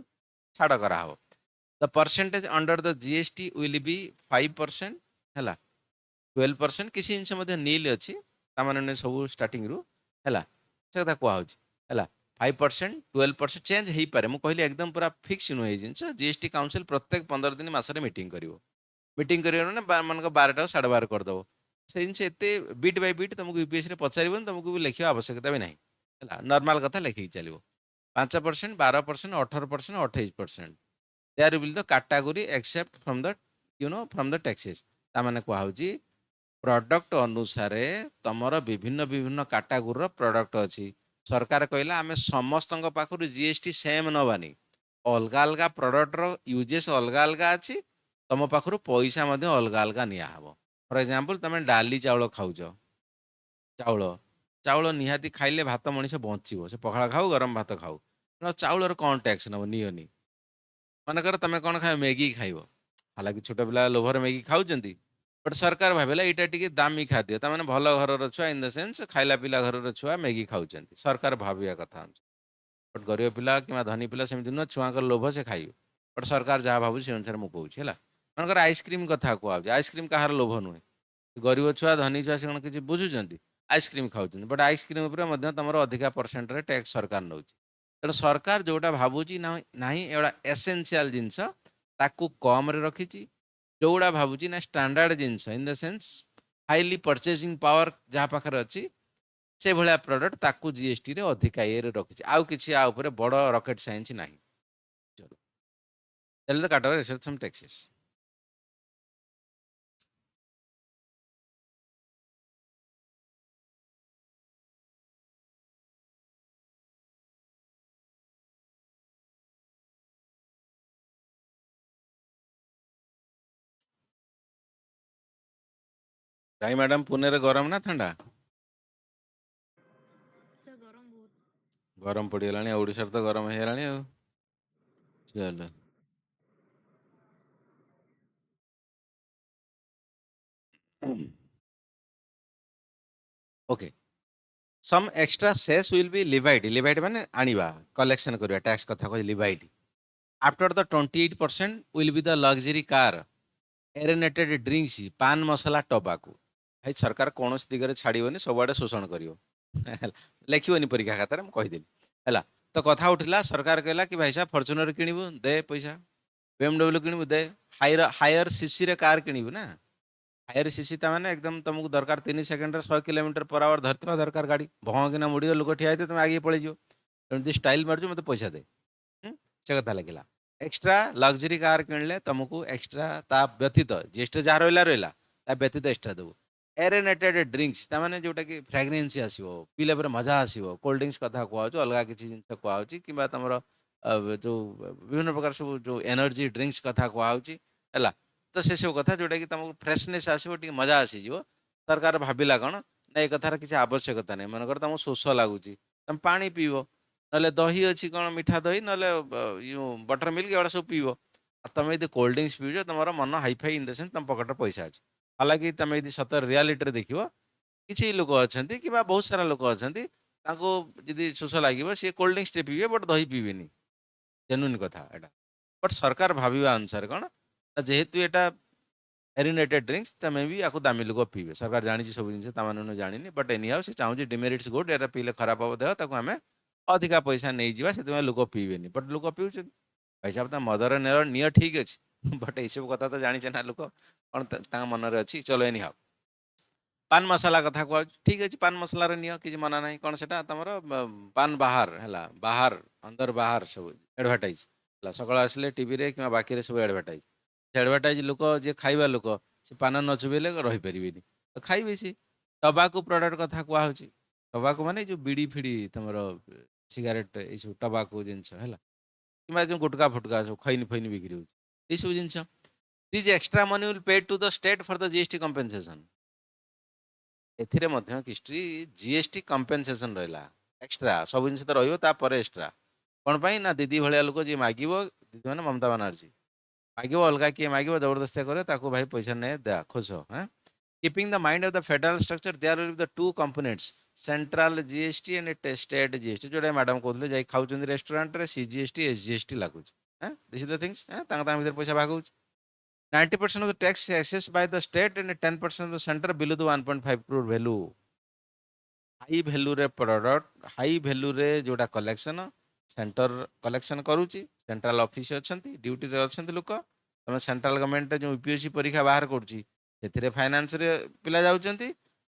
छाड़ करा हो the percentage under the GST will be 5% हैला 12% किसी जिनस मध्ये नील अछि सामान्य सब स्टार्टिंग रु हैला से कथा कुआ होछि हैला 5% 12% चेंज हेई पारे मु कहली एकदम पूरा फिक्स नुहे जिनस जीएसटी काउंसिल प्रत्येक 15 दिन मासरे मीटिंग करिवो मीटिंग करियो ना मन 12 साढ़े 12 करदेव से जिन एत बिट बाय बिट तुमको यूपीएससी पचार तुमको भी लिखा आवश्यकता भी नहीं है नॉर्मल कथा लिखिक चलो 5% 12% 18% 28% they are will the category except from the from the taxes तामाने कहुची प्रोडक्ट अनुसार तुमर विभिन्न विभिन्न कैटेगोरी प्रोडक्ट अच्छी सरकार कहला आम समस्त पाखु जीएसटी सेम नबानी अलग अलग प्रोडक्टर यूजेस अलग अलग अच्छी तुम पाखु पैसा अलग अलग निहब फॉर एग्जांपल तुम डाली चाउल खाऊच चाउल चाउल निहाती खाइले भात मनीष बचो से पखाड़ा खाऊ गरम भात खाऊ चाउल कौन टैक्स नब नियनि मनकर तुम कौन खाओ मैगी खाइब हालांकि छोट पिला लोभर मैगी खाऊं बट सरकार भाविला यहाँ टी दामी खाद्य ताने भल घर छुआ इन द सेन्स खाइला पिला घर छुआ मैगी खाऊं सरकार भाविया कथा बट गरीब पिला कि धनी पिला सेमती नुह छुआ लोभ से खाइब बट सरकार जहाँ भाव से अनुसार मुझे कहूँ है मनकर आइसक्रीम कथा कहुच्छे आइसक्रीम कहार लोभ नुहे गरीब छुआ धनी छुआ से कौन किसी बुझुंट आइसक्रीम खाऊँ बट आइसक्रीम तुम अधिका परसेंट टैक्स सरकार नौ तेणु सरकार जोटा भावुची ना एगुड़ा एसेंशियल जिनस ताकू कम रखी जोड़ा भावुची ना standard genus in the sense highly purchasing power जहाँ पाखे अच्छी से भाया प्रोडक्ट ताकू जीएसटी रे अधिका ये रखी आउ किसी आ ऊपर बड़ रॉकेट साइंस ना चलो tell the category research some taxes राई मैडम पुणे रे गरम ना ठंडा सर गरम बहुत गरम पड़गलानी ओडिशा तो गरम हो गलानी चलो okay some extra cess will be levied माने आनिबा कलेक्शन करबा टैक्स कथा को levied after the 28% will be the luxury car aerated drinks paan masala टबाकू भाई सरकार कौन दिगरे छाड़बनी सबुआड़े शोषण कर लिखनी परीक्षा खातार मुझे कहीदेली है तो कथा उठला सरकार कहला कि भाई साहब फॉर्च्यूनर किणबू दे पैसा BMW किणबू दे हायर सीसी रे कार किणबू ना हायर सीसी मैंने एकदम तुमको दरकार 3 सेकेंड 100 किलोमीटर पर आवर धरती दरकार गाड़ी भौकिना मुड़ी लोक ठिया होते तुम आगे पड़े तेणु स्टाइल मार्च मत पैसा दे से कथा लगे एक्स्ट्रा लग्जरी कार किणले तुमको एक्स्ट्रा ता व्यतीत जीएसटी जहाँ रहा ता व्यतीत एक्स्ट्रा देव एरेनेटेड ड्रिंक्स ताने जोटा कि फ्रेग्रेन्सी आसो पीला पर मजा आसो कोल्ड ड्रिंक्स कथा कहु अलग किसी जिन कहूँ कि तुम जो विभिन्न प्रकार सब जो एनर्जी ड्रिंक्स कथा कहूँ है तो से सब कथा जोटा कि तुमको फ्रेशनेस आसो मजा आसीज सरकार भाविला कौन ना ये कथार किसी आवश्यकता नहीं मनकर तुमको शोष लगुच तुम पा पीब ना दही अच्छी कौन मीठा दही ना बटर मिल्क एगुड़ा सब पीब तुम यदि कोल्ड ड्रिंक्स पीज तुम मन हाईफाई इन द सेंस तुम पकेट पैसा अच्छे हालांकि तुम यदि सतर रियालीटी देख किसी लोक अच्छा कि बहुत सारा लोक अच्छा जी शोष लगे सी कोल्ड ड्रिंक्स पीबे बट दही पीबेनि जेन्युइन कथा एटा बट सरकार भाविया अनुसार कौन जेहेतु यहाँ एरिनेटेड ड्रिंक्स तमें भी आपको दामी लोक पीबे सरकार जानी सब जिन जानी बट एनी हाउ से चाहूँ डिमेरिट्स गुड एटा पीले खराब हम देह आम अधिका पैसा नहीं जावा से लोक पीबेनि बट लोक पीऊँ पैसा तो मदर निय ठीक अच्छे बट ये सब कथा तो जानी ना लोक कौन मन में अच्छी चलो एनी हाउ पान मसला कथा कह ठीक अच्छे पान मसलार निय किसी मना ना कौन से तुम पान बाहर है बाहर अंदर बाहर सब एडभर्टाइज सकाल आसिले टीवी रे कि बाकी सब एडभर्टाइज एडभर्टाइज लोक जी खाइबा लोक से पान न चुबेले रहीपर तो खाइबे सी टबाकू प्रोडक्ट कथा कहुच्छी टबाकू माने जो बीड़ी फिड़ी तुम सिगारेट ये सब टबाकू जिनस है କିମ୍ବା ଯେଉଁ ଗୁଟକା ଫୁଟକା ସବୁ ଖଇନି ଫଇନି ବିକ୍ରି ହେଉଛି ଏଇସବୁ ଜିନିଷ these extra money will pay to the state for the GST compensation. ଏଥିରେ ମଧ୍ୟ କିସ୍ଟି ଜିଏସଟି କମ୍ପେନସେସନ୍ ରହିଲା ଏକ୍ସଟ୍ରା ସବୁ ଜିନିଷ ତ ରହିବ ତାପରେ ଏକ୍ସଟ୍ରା କ'ଣ ପାଇଁ ନା ଦିଦି ଭଳିଆ ଲୋକ ଯିଏ ମାଗିବ ଦିଦି ମାନେ ମମତା ବାନାର୍ଜୀ ମାଗିବ ଅଲଗା କିଏ ମାଗିବ ଜବରଦସ୍ତିଆ କରିବ ତାକୁ ଭାଇ ପଇସା ନେ ଦା ଖୋଜ ହଁ keeping the mind of the federal structure there will be the two components central GST and state GST जोटा मैडम कहते जाई खाउछंदी रेस्टोरेंट रे CGST SGST लागुच दिस इज द थिंग्स तांग भीतर पैसा भाग होउछ 90% of the tax assessed by the state and 10% of the center below the 1.5 crore value high value रे प्रोडक्ट हाई भैल्यू रे जोटा कलेक्शन सेंटर कलेक्शन करूची सेंट्रल ऑफिस अछंती ड्यूटी रे अछंती लोक तमे सेंट्रल गवर्नमेंट जो यूपीएससी परीक्षा बाहर करूची ସେଥିରେ ଫାଇନାନ୍ସରେ ପିଲା ଯାଉଛନ୍ତି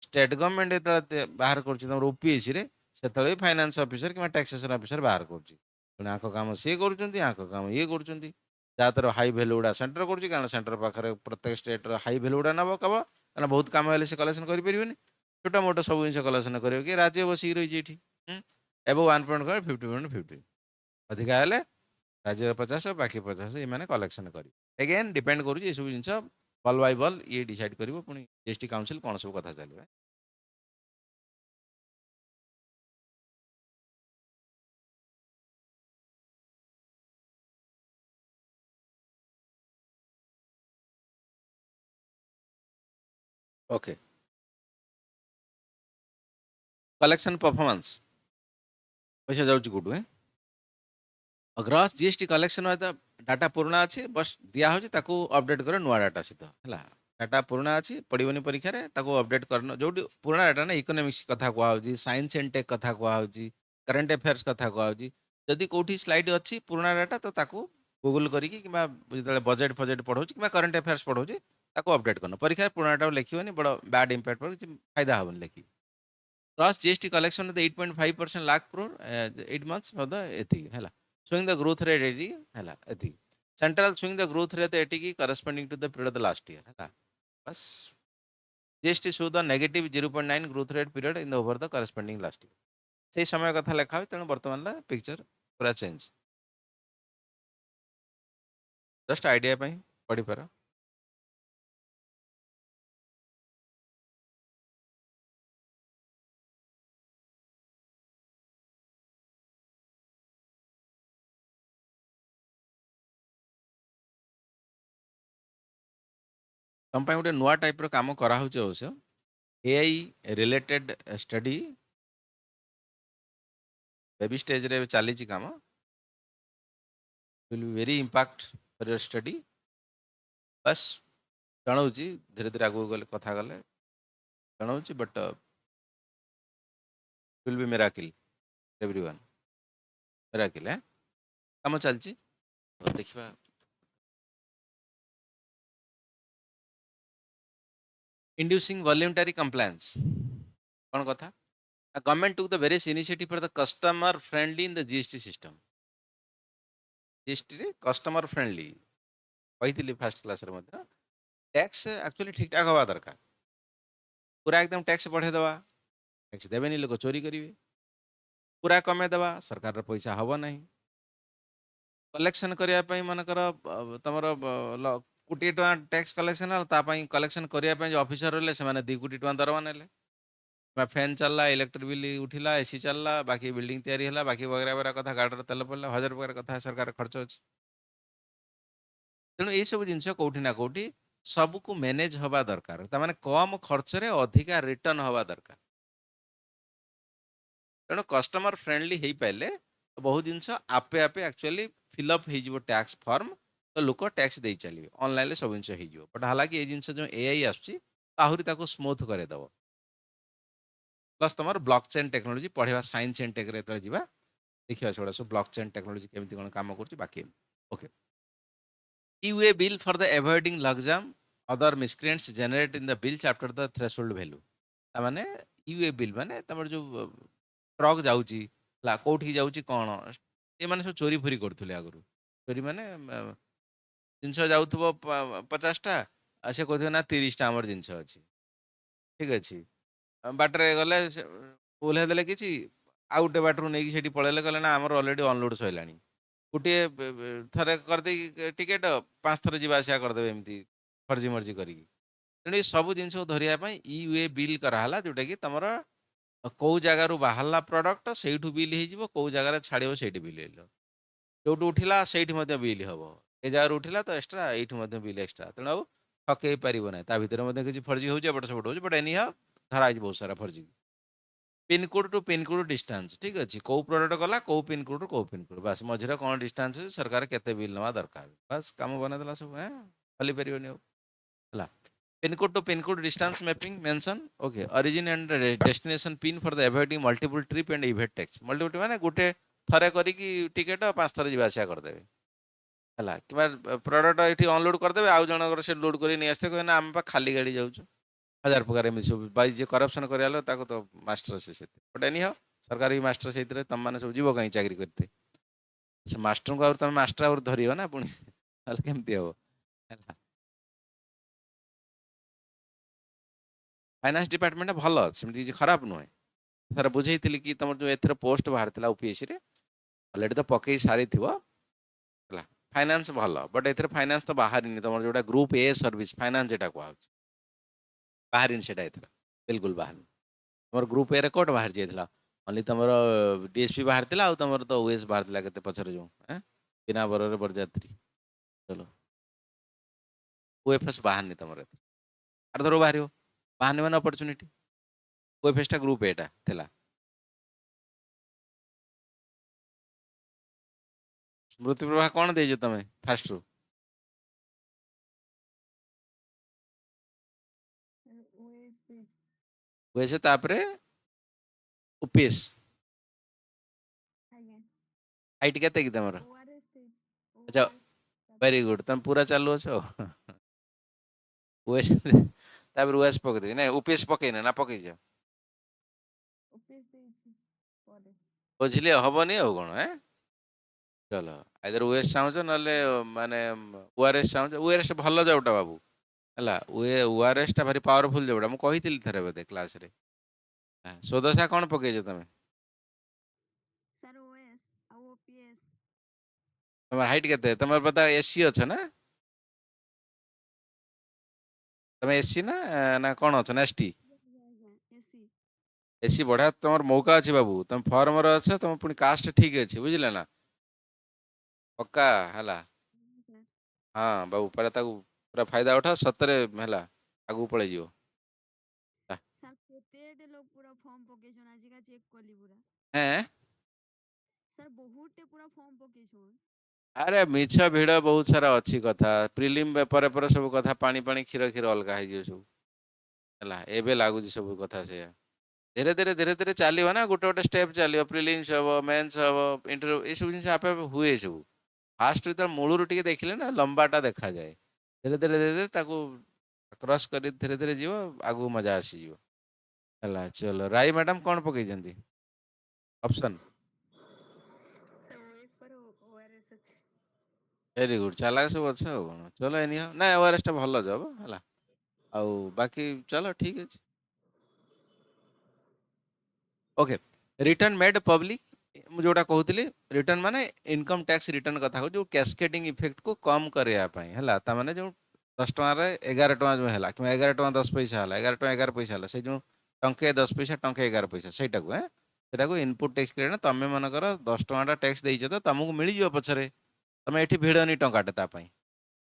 ଷ୍ଟେଟ୍ ଗଭର୍ଣ୍ଣମେଣ୍ଟ ଯେତେବେଳେ ବାହାର କରୁଛି ତମର ଓପିଏସ୍ସି ରେ ସେତେବେଳେ ଫାଇନାନ୍ସ ଅଫିସର କିମ୍ବା ଟାକ୍ସେସନ ଅଫିସର ବାହାର କରୁଛି ତେଣୁ ଆଙ୍କ କାମ ସିଏ କରୁଛନ୍ତି ଆଙ୍କ କାମ ଇଏ କରୁଛନ୍ତି ଯାହା ତର ହାଇ ଭ୍ୟାଲୁ ଗୁଡ଼ା ସେଣ୍ଟର କରୁଛି କାରଣ ସେଣ୍ଟର ପାଖରେ ପ୍ରତ୍ୟେକ ଷ୍ଟେଟ୍ର ହାଇ ଭ୍ୟାଲୁ ଗୁଡ଼ା ନେବ କେବଳ କାରଣ ବହୁତ କାମ ହେଲେ ସେ କଲେକ୍ସନ କରିପାରିବେନି ଛୋଟ ମୋଟ ସବୁ ଜିନିଷ କଲେକ୍ସନ କରିବ କି ରାଜ୍ୟ ବସିକି ରହିଛି ଏଠି ଏବେ 1.50 ଅଧିକା ହେଲେ ରାଜ୍ୟ 50 ବାକି 50 ଏମାନେ କଲେକ୍ସନ କରିବେ ଏଗେନ୍ ଡିପେଣ୍ଡ କରୁଛି ଏସବୁ ଜିନିଷ ବଲ୍ ବାଇ ବଲ୍ ଇଏ ଡିସାଇଡ୍ କରିବ ପୁଣି ଜିଏସଟି କାଉନସିଲ୍ କ'ଣ ସବୁ କଥା ଚାଲିବ ओके कलेक्शन परफॉर्मेंस पैसा जाऊँ कौटू ग्रॉस जीएसटी कलेक्शन डाटा पुराना अच्छी बस दिया हो अपडेट कर नुआ डाटा सहित है डाटा पुराना अच्छी पड़ोनी परीक्षा अपडेट कर जो पुराना डाटा ना इकोनॉमिक्स कथा कहु साइंस एंड टेक कथा कहु करंट अफेयर्स कथा कहु जदि कौटी स्लाइड अच्छी पुराना डाटा तो ताकू गूगल करी कि बजेट फजेट पढ़ाऊँ कि करंट अफेयर्स पढ़ाऊँ ताकू अपडेट करना परीक्षा पुराना डाटा लिखिबनी बड़ बैड इंपैक्ट पड़ फायदा हेनी लिखी Gross GST collection of the 8.5% lakh crore 8 months for the एथी हैला showing the growth rate eighty हैला एथी central showing the growth rate eighty की corresponding to the period of the last year हैला बस GST show the negative 0.9 growth rate period in the over the corresponding last year से समय कथा लेखा तेणु वर्तमान ला पिक्चर पूरा चेंज जस्ट आइडिया पढ़ी पार तुम गोटे नुआ टाइप काम कराऊँ अवश्य AI related study baby stage रे चली काम will be very impact for your study बस जनाऊँ धीरे धीरे आगू गले कथा गले जनाऊँ but will be miracle everyone miracle है काम चलती देखा इंड्यूसिंग वॉल्यूंटरी कंप्लायंस कौन कथा government took the various initiative for the customer friendly in the GST system GST रे कस्टमर फ्रेंडली कही फास्ट क्लास रे मध्य टैक्स एक्चुअली ठीक ठाक हवा दरकार पूरा एकदम टैक्स बढ़े दवा टैक्स देवेनी लोक चोरी करेंगे पूरा कमे दवा सरकार पैसा हम ना कलेक्शन करने मनकर तुम कोटी टका टैक्स कलेक्शन कलेक्शन करने जो ऑफिसर रहे से 2 कोटी टका दरमा ने फैन चलला इलेक्ट्रिक बिल उठिला एसी चलला बाकी बिल्डिंग तैयारी है बाकी वगैरह वगैरह कथा गाड़ी तेल पड़ला 1000 प्रकार कथा सरकार खर्च अच्छे तेणु ये सब जिन कौटी ना कौटी सबको मैनेज हवा दरकार तार कम खर्च रे अधिका रिटर्न हवा दरकार तेणु कस्टमर फ्रेंडली हो पारे बहुत जिनस आपे आपे एक्चुअली फिलअप हो टैक्स फॉर्म तो लोक टैक्स दे चलिए ऑनलाइन सब जिन हो बट हालांकि ये जिन जो एआई आहुरी स्मूथ करदेव प्लस तुम ब्लॉक चेन टेक्नोलोजी पढ़ा साइंस एंड टेक जा देखा से सब ब्लॉक चेन टेक्नोलोजी केमती कौन काम कर बाकी okay e-way bill for the avoiding logjam other miscreants generate in the bills after the threshold value माने यूए बिल माने तुम जो ट्रक जाऊँगी कौटी जाऊँगी कौन ये मैंने सब चोरी फोरी करुले आगु चोरी माने जिनस जाऊ 50टा से कहते ना 30टा आमर जिनस अच्छी ठीक अच्छे बाटर गले ओह्लैदेले कि आउ गोटे बाटर नहीं पलैले कहले ना आमर अलरेडी अनलोड सैला गोटे थरे करदे टिकेट 5 थर जीवा आसिया करदेबे एमती फर्जी मर्जी करिकी तेणु ये सब जिन धरिया ईए बिल कराला जोटा कि तुम कौ जगार बाहर प्रडक्ट से बिल हो कौ जगार छाड़ से बिल जो उठिला से बिल हम ए जगार उठिला तो एक्सट्रा ये बिल एक्सट्रा तेणु आउ ठकई पार ना ता भर किसी फर्जी हो एपट सेपट हो बट एनी हाउ धरा बहुत सारा फर्जी पिनकोड टू पिनकोड डिस्टेंस ठीक अच्छे कौ प्रडक्ट गला कौ पिनकोड कौ पिनकोड बास मझे कौन डिस्टेंस सरकार केते बिल नवा दरकार बास काम बनईदेला सब हली पार है pincode to pincode distance mapping mention okay origin and destination pin for the avoiding multiple trip and event tax multiple माने गोटे थरे करिकी टिकेट 5 थर जीवा आसिया करदेबे हला कि प्रोडक्ट ये अनलोड करदेबे आउ जनकर से लोड कर नहीं आसते कहना आम खाली गाड़ी जाऊँ हजार प्रकार एमती सब बाई जी करप्शन कराला तो मास्टर से बट एनी हाउ सरकार भी मास्टर से तुम मैंने सब जीव कहीं चाकरी करते से मास्टर को तुम मास्टर आउर धरियो ना पुणी केमती हम है फाइनान्स डिपार्टमेंट भल सेमती किसी खराब नुहे सर बुझे कि तुम जो एथर पोस्ट बाहर ओपीएससी रे अलरेडी तो पकई सारी फाइनान्स भल बट एथर फाइनान्स तो बाहर तुम जो ग्रुप ए सर्विस फाइनान्स जेटा कह बाहर से बिल्कुल बाहर तुम ग्रुप ए कोट बाहर जाइए ओनली तुम डीएसपी बाहर था तुम तो ओएस बाहर के पचर जो बिना बर बरजात्री चलो ओएफएस बाहर नहीं तुम आर धर बाहर बाहर मान अपरचुनिटी ओएफएस टा ग्रुप एटा थिला स्मृति प्रभा कौन देजो तमे फास्ट रू ओएस तापरे ओपीएस हाइट केते कि तमरो अच्छा वेरी गुड तुम पूरा चालू अछो ओएस तापर ओएस पक दे नहीं ओपीएस पके ना पके जा बुझिले हबनी हो कोन है चलो आइदर ओएस चाहूछ नले माने ओआरएस चाहूछ ओआरएस भल जोटा बाबू हला ओआरएस टा भारी पावरफुल जोटा मु कहितिली थरे बदे क्लास रे सोदसा कोन पकेजो तमे सर ओएस और ओपीएस तमर हाइट केते तमर पता एससी अछ ना तमे एससी ना कोन अछ ना एसटी एसी एसी बढ़िया तुम मौका अच्छे बाबू तुम फॉर्म अच्छे तुम पुणी कास्ट ठीक अच्छे बुझिले ना पक्का है सर हाँ बाबू पूरा पूरा फायदा उठा सतरे है आगू पड़े जीव सर केते लोग पूरा फॉर्म पकेछन आज का चेक करली पूरा हैं सर बहुत टे पूरा फॉर्म पकेछन अरे मिछ भिड़ बहुत सारा अच्छी कथा प्रिलिम पर सब कथा पानी पानी क्षीर क्षीर अलग हो सब है एबे लगुच सब कथा से धीरे धीरे चलो ना गोटे गोटे स्टेप चलो प्रिलिम्स हम मेन्स हम इंटरव्यू ये सब जिन आप हुए सब फास्ट जो मूलर टे देखिले ना लंबाटा देखा जाए धीरे धीरे धीरे धीरे क्रॉस कर धीरे धीरे जीव आगू मजा आसीज है चलो राय मैडम कौन पकई ऑप्शन सर ओएस पर ओआरएस अच्छे वेरी गुड चालाक सब अच्छे कौन चलो एनी ना ओआरएस टा भल जब है आउ बाकी चलो ठीक अच्छे ओके रिटर्न मेड पब्लिक जोटा कहूली रिटर्न माने इनकम टैक्स रिटर्न कथा जो कैस्केडिंग इफेक्ट को कम करने है माने जो 10 टकर 11 टका जो है कि 11 टका 10 पैसा है 11 टका 11 पैसा है से जो टंके 10 पैसा टंके 11 पैसा से इनपुट टैक्स क्रेडिट तुम मनकर 10 टका टैक्स देच तो तुमको मिल जाए पछरे तुम ये भिड़नी टंकाटे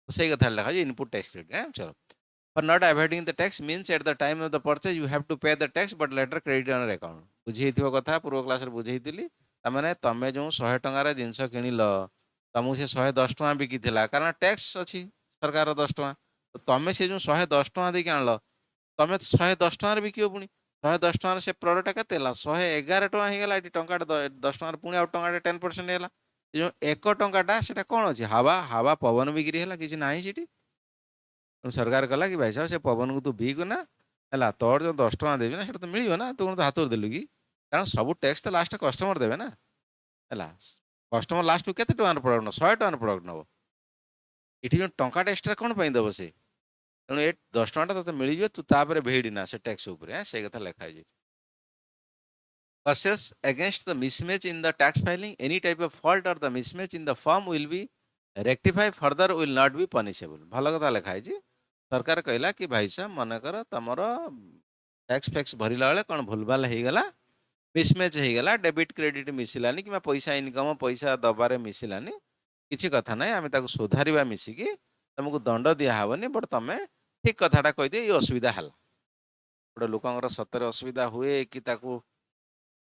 से कथा लिखा इनपुट टैक्स क्रेडिट चलो For not avoiding the tax means at the time of the purchase you have to pay the tax but later credit on your account. बुझी कथा पूर्व क्लास बुझे तमें तुम जो 100 टकर जिनस किणल तुमको से 110 टका बिकी कारण टैक्स अच्छी सरकार 10 टका तो तुम से जो 110 टका देके आनल तुम 110 टकर बिक पुणी 110 टकर से प्रडक्ट के 111 टका होगा ये टंका 10 टकर पुणी आउ टंका 10% है जो 1 टंकाटा से कौन अच्छी हावा हावा पवन बिक्री है किसी ना सीटी सरकार कला कि भाई साहब से पवन को तू बिक ना है तोर जो 10 टका देवी ना तो मिल ना तू तो हाथ देलु कि कारण सब टैक्स तो लास्ट कस्टमर देवे ना है कस्टमर लास्ट को केते टका प्रोडक्ट न 100 टका प्रोडक्ट नब ये जो टंका एक्सट्रा कौन दब से तेणु ये 10 टका तो मिल तू तापर भेड़ी ना से टैक्स से कथा लिखाई Cautious against the mismatch in the tax filing, any type of fault or the mismatch in the form will be rectified, further will not be punishable. ଭଲ କଥା ଲେଖା ହେଇଛି। ସରକାର କହିଲା କି ଭାଇ ସାହେବ ମନେକର ତମର ଟ୍ୟାକ୍ସ ଫ୍ୟାକ୍ସ ଭରିଲା ବେଳେ କ'ଣ ଭୁଲଭାଲ ହେଇଗଲା, ମିସମ୍ୟାଚ୍ ହେଇଗଲା, ଡେବିଟ୍ କ୍ରେଡିଟ୍ ମିଶିଲାନି କିମ୍ବା ପଇସା ଇନକମ୍ ପଇସା ଦବାରେ ମିଶିଲାନି, କିଛି କଥା ନାହିଁ, ଆମେ ତାକୁ ସୁଧାରିବା ମିଶିକି, ତମକୁ ଦଣ୍ଡ ଦିଆହେବନି, ବଟ୍ ତମେ ଠିକ୍ କଥାଟା କହିଦିଅ ଏଇ ଅସୁବିଧା ହେଲା। ଗୋଟେ ଲୋକଙ୍କର ସତରେ ଅସୁବିଧା ହୁଏ କି ତାକୁ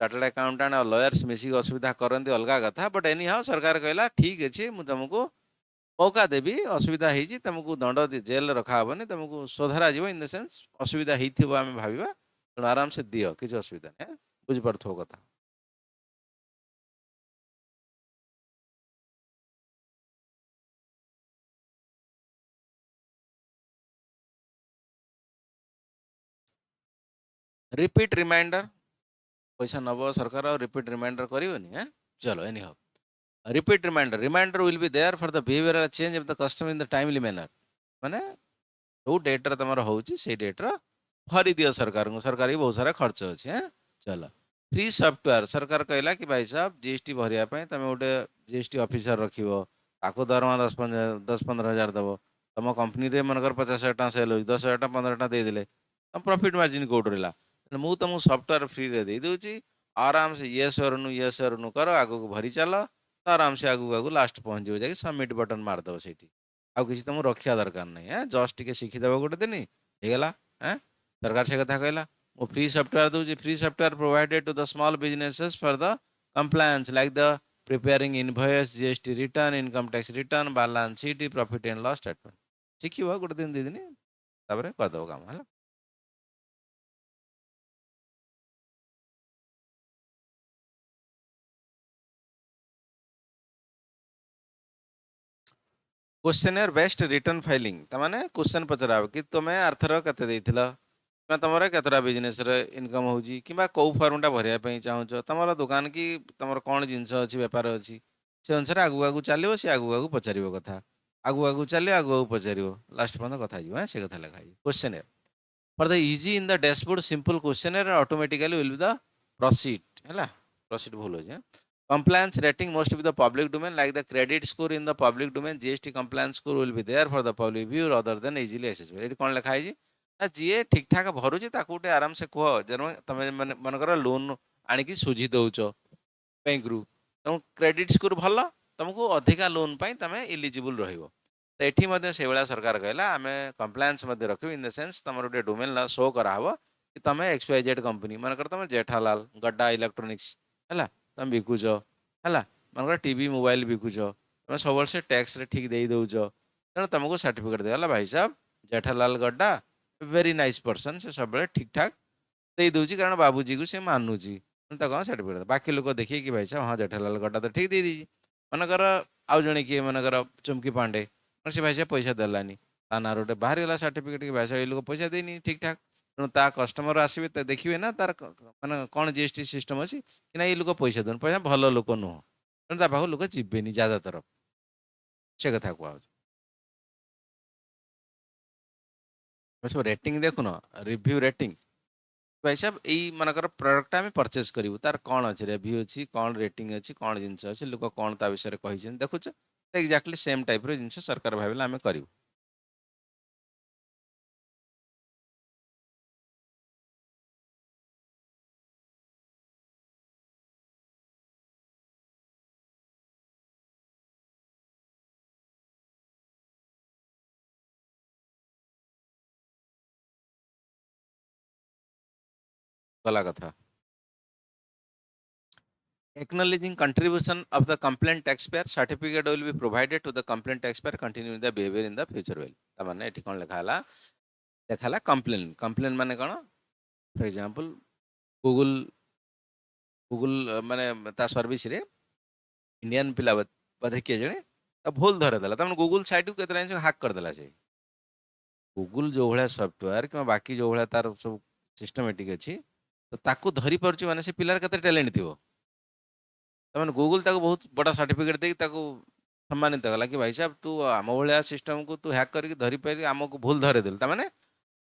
ଚାର୍ଟର୍ଡ ଆକାଉଣ୍ଟାଣ୍ଟ ଆଉ ଲୟର୍ସ ମିଶିକି ଅସୁବିଧା କରନ୍ତି ଅଲଗା କଥା, ବଟ୍ ଏନି ହାଉ ସରକାର କହିଲା ଠିକ୍ ଅଛି ମୁଁ ତମକୁ ମୌକା ଦେବି, ଅସୁବିଧା ହେଇଛି ତମକୁ ଦଣ୍ଡ ଜେଲରେ ରଖାହେବନି, ତମକୁ ସୁଧାରା ଯିବ ଇନ୍ ଦ ସେନ୍ସ ଅସୁବିଧା ହେଇଥିବ ଆମେ ଭାବିବା, ତେଣୁ ଆରାମସେ ଦିଅ, କିଛି ଅସୁବିଧା ନାହିଁ। ବୁଝିପାରୁଥିବ କଥା। ରିପିଟ୍ ରିମାଇଣ୍ଡର, ପଇସା ନବ ସରକାର ଆଉ ରିପିଟ୍ ରିମାଇଣ୍ଡର କରିବନି। ଚलो anyhow repeat reminder will be there for the behavioral change of the customer in the timely manner। ମାନେ ଯୋଉ ଡେଟ୍ରେ ତମର ହେଉଛି ସେଇ ଡେଟ୍ର ଭରି ଦିଅ ସରକାରଙ୍କୁ, ସରକାର ବି ବହୁତ ସାରା ଖର୍ଚ୍ଚ ଅଛି। ଚଲ ଫ୍ରି ସଫ୍ଟୱେୟାର, ସରକାର କହିଲା କି ଭାଇ ସାହେବ ଜିଏସଟି ଭରିବା ପାଇଁ ତମେ ଗୋଟେ ଜିଏସଟି ଅଫିସର ରଖିବ, ତାକୁ ଦରମା 10-15 ହଜାର ଦେବ, ତମ କମ୍ପାନୀରେ ମନେକର 50,000 ଟଙ୍କା ସେଲ୍ ହେଉଛି, 10,000 ଟଙ୍କା 15 ଟଙ୍କା ଦେଇଦେଲେ ତମ ପ୍ରଫିଟ୍ ମାର୍ଜିନ୍ କୋଉଠି ରହିଲା? ତେଣୁ ମୁଁ ତମକୁ ସଫ୍ଟୱେୟାର ଫ୍ରିରେ ଦେଇଦେଉଛି, ଆରାମସେ ୟେସ୍ ଅର୍ ନୋ କର, ଆଗକୁ ଭରି ଚାଲ, ତ ଆରାମସେ ଆଗକୁ ଆଗକୁ ଲାଷ୍ଟ ପହଞ୍ଚିବ, ଯାଇକି ସବମିଟ୍ ବଟନ୍ ମାରିଦେବ ସେଇଠି। ଆଉ କିଛି ତମକୁ ରଖିବା ଦରକାର ନାହିଁ। ଜଷ୍ଟ ଟିକେ ଶିଖିଦେବ ଗୋଟେ ଦିନ ହେଇଗଲା। ସରକାର ସେ କଥା କହିଲା। ମୁଁ ଫ୍ରି ସଫ୍ଟୱେୟାର ଦେଉଛି, free software provided to the small businesses for the compliance like the preparing invoice, GST return, income tax return, balance sheet, profit and loss statement. ଶିଖିବ ଗୋଟେ ଦିନ 2 ଦିନ, ତାପରେ କରିଦେବ କାମ ହେଲା। क्वेश्चनर बेस्ट रिटर्न फाइलिंग, तामाने क्वेश्चन पचरा कि तुमे आर्थर केते देइथिलो, किंवा तुमर केतरा बिजनेस रे इनकम होउजी, किंवा को फॉर्मटा भरिया पई चाहूछ, तुमर दुकान की तुमर कोन जिंस अछि व्यापार अछि, से अनुसार आगु आगु चलियो, से आगु आगु पचारिबो कथा, आगु आगु चलियो, आगु आगु पचारिबो, लास्ट पन कथा हियो। से कथा लिखा है questionnaire for the easy in the dashboard simple questionnaire automatically will be the proceed हैला। प्रोसीड भूल हो जाए। Compliance rating must be the public domain, like the credit score in the public domain, GST compliance score will be there for the public view rather than easily accessible। एठी कोन लिखा है ना, जीए ठीक ठाक भरुची ताकू टे आराम से कह, जन तमे मन कर लोन आनिकी सुझी दउच बैंक रु, तुम क्रेडिट स्कोर भल, तुमको अधिका लोन पाई तमे एलिजिबल रहिबो। तो एठी मध्ये से बेला सरकार कहला आमे कंप्लायंस मध्ये रखिबो, इन द सेंस तमरो टे डोमेन ला शो करा हबो कि तमे XYZ कंपनी मन कर तमे जेठालाल गड्डा इलेक्ट्रोनिक्स हैला, तुम बिकुच है, मन टीवी मोबाइल बिकुच, तुम सब वर्ष टैक्स रे ठीक दे दौच, तेणु तुमको सर्टिफिकेट देला भाई साहब जेठालाल गड्डा वेरी नाइस पर्सन, से सब ठीक ठाक दे दूची, कारण बाबूजी को से मानुची, कौन सर्टिफिकेट। बाकी लोग देखिए कि भाई साहब हाँ जेठालाल गड्डा तो ठीक दे दीजिए, मनकर आउ जड़े किए मनकर चुमकी पांडे से भाई साहब पैसा देलानी, ता ना रोटे बाहर गला सर्टिफिकेट कि भाई साहब ये लोग पैसा देनी ठीक ठाक, तेणु ता कस्टमर आसवे तो देखिए ना तार मैंने कौन जीएसटी सिस्टम अच्छी कि ना ये लोग पैसा देन, पैसा भल लोक नुह, तेणु ता पाखु लोक जीवेनि ज्यादातर, से कथा कहु। सब रेटिंग देखुन, रिव्यू रेटिंग भाई साहब यही मनकर प्रोडक्ट आम परचेज करूँ, तार कौन अच्छे रिव्यू अच्छी, कौन रेटिंग अच्छी, कौन जिनस अच्छी, लोक कौन ता विषय कही देखुच, एक्जाक्टली सेम टाइप जिन सरकार भाविले आम करूँ। गला कथा acknowledging contribution of the complaint taxpayer, certificate will be provided to the complaint taxpayer continuing the behavior in the future well। तमाने एठी कोन लिखा हला, देखा कंप्लेन, कंप्लेन माने कोन, फॉर एग्जांपल गूगल गूगल माने ता सर्विस रे इंडियन पिला बधे किए जणे ता भूल धरे देला, तमन गूगल साइट को केतरा से हैक कर देला, से गूगल जो भलिया सॉफ्टवेयर कि बाकी जो भलिया तार सब सिस्टमेटिक अछि, तो ताकू धरी परछु माने से पिलार केते टैलेंट थिवो, तमन गूगल ताको बहुत बड़ा सर्टिफिकेट देकी ताको सम्मानित कला कि भाई साहब तू आम भाया सिस्टम को तू हैक करके धरी पारि आमको भूल धरे देल, तामाने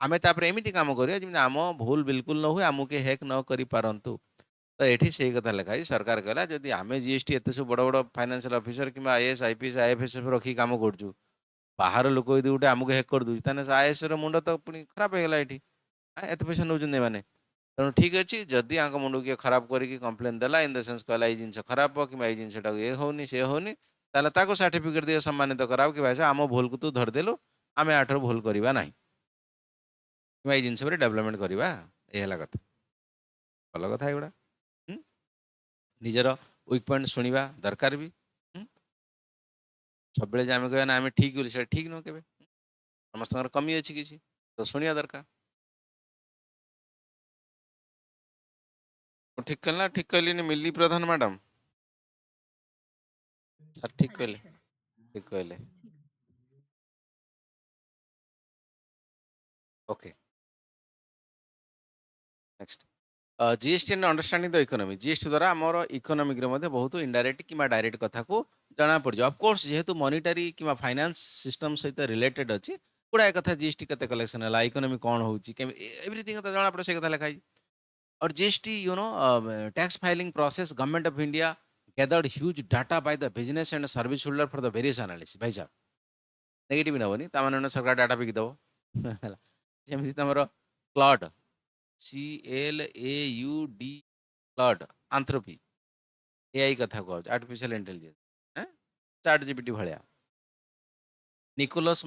आमे तापर एमिति काम करिया जिमि आम भूल बिल्कुल न हुए, आमु के हैक न करि पारंतु। तो एठी सेही कथा लिखा है सरकार कहला जदि आमे जीएसटी एते सब बड़ बड़ फाइनेंशियल ऑफिसर किंवा आईएएस आईपीएस आईएफएस रखी काम करछु बाहर लोक यदि गोटे आमको हैक कर दूची ताने आईएएस रो मुंड तो पुनी खराब हो गला एठी एते पैसा नौचंदे माने तेणु ठीक अच्छे जदि आंक मुंड किए खराब करके कम्प्लेन देला इन द सेंस कहला ये जिनस खराब कि ये जिनटा ये होनी से होनी ताले ताको सर्टिफिकेट दिए सम्मानित कराओ कि भाई साहब आम भूल को तू धरदेलु आम आठर भूल करवा ना कि ये जिनस डेभलपमेंट करवा ये कथा भल कथा एगुड़ा निजर वीक पॉइंट शुणा दरकार भी सब आम कह ना आम ठीक बोली से ठीक नुह के समस्त कमी अच्छी किसी तो शुणा दरकार ठीक कहला ठीक कहली मिली प्रधान मैडम सर ठीक कहले ठीक कहले okay next GST and understanding the economy GST द्वारा आमर इकोनॉमिक रे बहुत इनडायरेक्ट कि डायरेक्ट कथा को जाना पड़े ऑफकोर्स जेहेतु मॉनिटरी कि फाइनेंस सिस्टम सहित रिलेटेड अच्छी गुड़ाए कथा जीएसटी केते कलेक्शन है इकोनॉमी कौन होची एवरीथिंग कथा जाना पड़े से कथा लिखाई और GST you know tax filing process government of India gathered huge data by the business and service holder for the various analysis भाई साहब नेगेटिव नबनी ताने सरकार डाटा बिक दब जमी तुम Claude CLAUD Claude Anthropic AI कथा कह आर्टिफिशियल इंटेलिजेंस चैट जीपीटी भाया Nicolas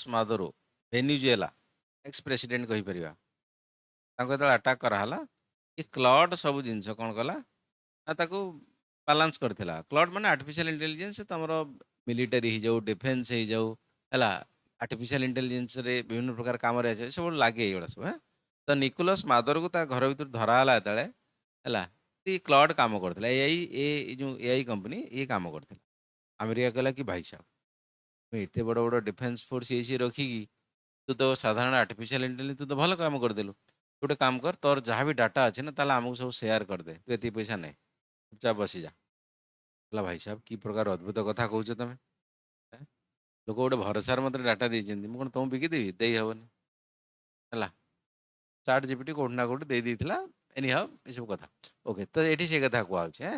Maduro Venezuela ex president कहीपर जो अटाक कराला ये क्लॉड सब जिनस कौन कला ना ताको बालांस करथिला क्लॉड माने आर्टिफिशियल इंटेलिजेंस तुम मिलिटरी हो जाऊ डिफेन्स हो जाऊ है आर्टिफिशियल इंटेलिजेंस रे विभिन्न प्रकार काम रहे सब लगे ये सब है तो निकोलस मादर को घर भर धराला है क्लॉड काम करता एआई जो एआई कंपनी ये काम करता अमेरिका कहला कि भाई साहब तुम एत बड़ बड़ डिफेन्स फोर्स ये रखिकी तू तो साधारण आर्टिफिशियल इंटेलिजेंस तू तो भल काम करदेलु गोटे काम कर तोर जहाँ भी डाटा अच्छे ना ताला आमको सब शेयर करदे तू ये पैसा नहीं चुपचाप बसी जा भाई साहब कि प्रकार अद्भुत कथा कौच तुम लोक गोटे भरोसार मत डाटा देती मुझे तुम बिकिदेवी दे हेनी है चाट जीपीटी कौट ना कौट दे एनी हाउ ये सब कथा ओके तो ये से कथा कहुचे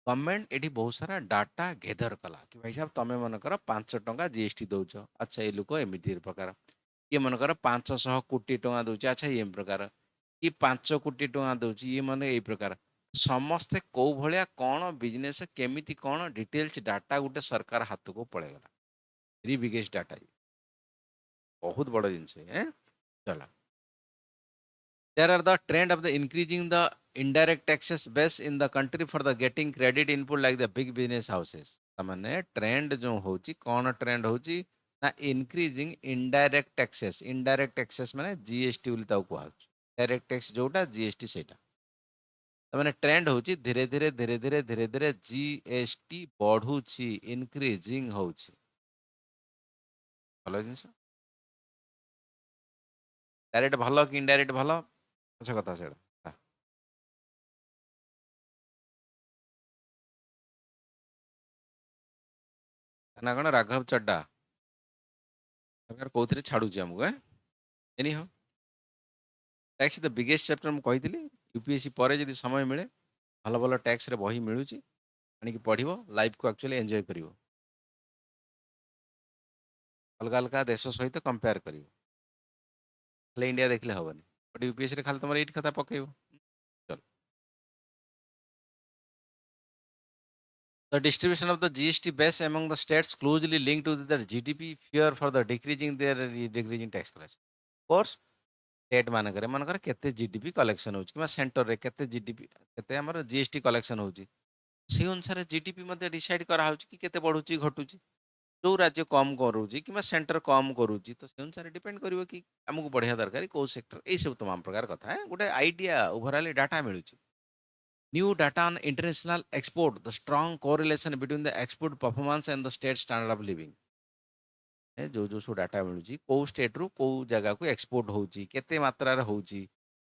गवर्नमेंट ये बहुत सारा डाटा गेदर कला कि भाई साहब तुम मनकर 5 टंका जीएसटी दौच अच्छा ये लोक एमती प्रकार ये मनकर 500 कोटी टंका दौचे अच्छा ये प्रकार ये 5 कोटी टंका दौर ये मन ये प्रकार समस्ते कौ भाया कौन बिजनेस केमिति कौन डिटेल्स डाटा गोटे सरकार हाथ को पड़ेगा वेरी बिगेस्ट डाटा बहुत बड़ जिनस चला there are the trend of the increasing the indirect taxes base in the country for the getting credit input like the big business houses तमने ट्रेंड जो होची कौन ट्रेंड होची ना इंक्रीजिंग इनडायरेक्ट टैक्सेस माने जीएसटी बोली ताऊ कुआ डायरेक्ट टैक्स जोटा जीएसटी सेटा तमने ट्रेंड होची धीरे धीरे जीएसटी बढ़ुची इंक्रीजिंग होची भलो जिंस डायरेक्ट भलो कि इनडायरेक्ट भलो अच्छा कथा से ना कौन राघव चड्डा सरकार कौन छाड़ुची आमको any how tax the biggest chapter मुझे कही यूपीएससी पर जब समय मिले भल भल टैक्स रे बही मिलूँ आणिक पढ़ो लाइफ को एक्चुअली एंजॉय कर अलग अलग देश सहित कंपेयर कर इंडिया देखले हेनी बट यूपीएससी खाली तुम ये कथा पकड़ चल The distribution of the GST base among the states closely linked to their GDP, fear for the decreasing tax collection. Of course, state मानकर केते जीडीपी कलेक्शन होची किबा सेंटर रे केते जीडीपी केते हमर जीएसटी कलेक्शन होची से अनुसार जीडीपी मध्ये डिसाइड करा होची कि केते बढ़ुची घटुची जो राज्य कम करूची किबा सेंटर कम करूची तो से अनुसार डिपेंड करिवो कि हमकु बढ़िया दरकारी को सेक्टर ए सब तमाम प्रकार कथा है गोटे आइडिया ओवरऑल डाटा मिलुची New data on international export, the strong correlation between the export performance and the state standard of living. जो जो सब डाटा मिलूँ कौ स्टेट रु कौ जगह को एक्सपोर्ट होची केते मात्रा रे होची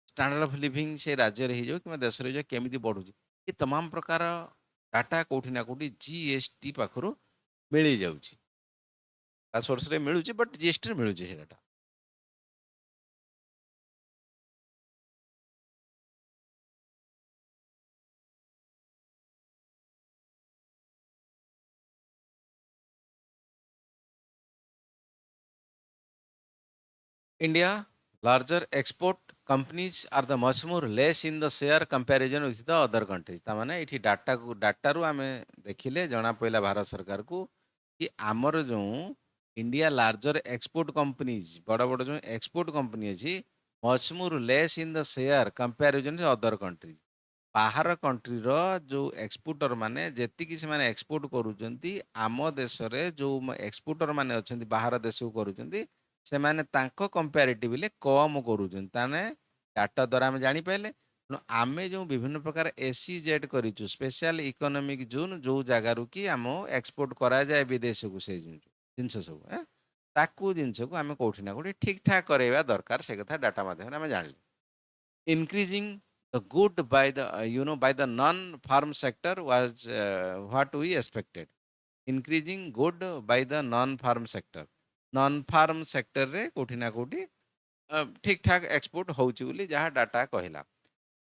स्टैंडर्ड ऑफ लिविंग से राज्य रे हो कि देश रे केमिति बढ़ुची ये तमाम प्रकार डाटा कोठी ना कोठी जीएसटी पाखरु मिली जाउची ता सोर्स रे मिलूची बट जीएसटी रे मिलूची से data India larger export companies are the much more less in the share comparison with the other countries. ता माने इठी डाटा रु आमे देखिले जना पइला भारत सरकार को कि आमर जो इंडिया लार्जर एक्सपोर्ट कंपनीज बड़ बड़ जो एक्सपोर्ट कंपनी अछि much more less in the share comparison other countries बाहर कंट्री रो जो एक्सपोर्टर माने जेतिकी से माने एक्सपोर्ट करूचंती आम देश रे जो एक्सपोर्टर माने अछंती बाहर देश को करूचंती ସେମାନେ ତାଙ୍କ କମ୍ପାରିଟିଭଲି କମ୍ କରୁଛନ୍ତି ତାମାନେ ଡାଟା ଦ୍ୱାରା ଆମେ ଜାଣିପାରିଲେ ତେଣୁ ଆମେ ଯେଉଁ ବିଭିନ୍ନ ପ୍ରକାର ଏସି ଜେଟ୍ କରିଛୁ ସ୍ପେଶାଲ ଇକୋନୋମିକ ଜୋନ୍ ଯେଉଁ ଜାଗାରୁ କି ଆମ ଏକ୍ସପୋର୍ଟ କରାଯାଏ ବିଦେଶକୁ ସେଇ ଜିନିଷ ସବୁ ତାକୁ ଜିନିଷକୁ ଆମେ କୋଉଠି ନା କୋଉଠି ଠିକ୍ ଠାକ୍ କରାଇବା ଦରକାର ସେ କଥା ଡାଟା ମାଧ୍ୟମରେ ଆମେ ଜାଣିଲେ increasing the good by the by the non farm sector was what we expected increasing good by the non farm sector non farm sector रे कोठी ना कोठी ठीक ठाक एक्सपोर्ट होउची बोली जहाँ डाटा कहला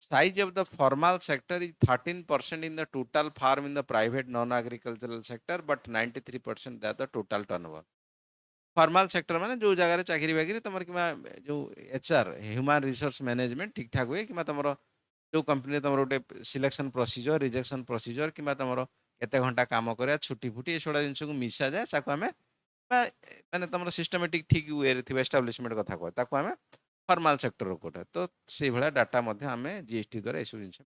size of the formal sector is 13% in the total farm in the private non agricultural sector but 93% that the total turnover formal sector माने जो जगह चाकरी बाकरी तुम कि जो एचआर ह्यूमन रिसोर्स मैनेजमेंट ठीक ठाक हुए कि तुम जो कंपनी तुम गोटे सिलेक्शन प्रोसीजर रिजेक्शन प्रोसीजर कि तुम केते घंटा काम करा छुट्टी फुटी ये सब जिन को मिसा जाए ताको आम माने तुम सिस्टमेटिक ठीक वे थे एस्टाब्लीशमेंट कथा कह ताको आम फॉर्मल सेक्टर कोटे तो से भाया डाटा आम जीएसटी द्वारा यू जिन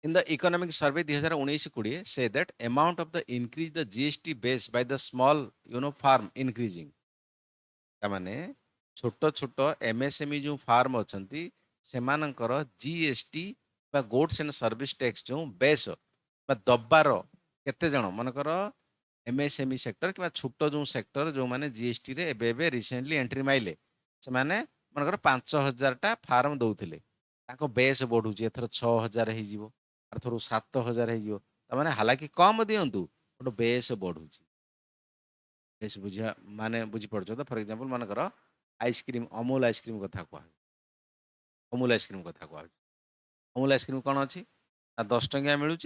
In the economic survey 2019-20 say that amount of the increase the GST base by the small farm increasing तामाने छोट छोट एमएसएमई जो फार्म अछंती सेमानकर जीएसटी बा गुड्स एंड सर्विस टैक्स जो बेस बा दबार केते जण मनकर एमएसएमई सेक्टर कि छोट जो सेक्टर जो माने जीएसटी रे एबे रिसेंटली एंट्री माइले से माने मनकर 5000 टा फार्म दउथिले ताको बेस बढ़ुची एथर 6000 हे जीवो अथर 7000 हे जीवो तामाने हालांकि कम दियंतु बट बेस बढ़ुची बेस बुझिया माने बुझी पड़छ तो फॉर एग्जांपल मनकर आइसक्रीम अमूल आइसक्रीम कथा कह अमूल आइसक्रीम कथा कह अमूल आइसक्रीम कौन अच्छी 10 टंकिया मिलूँ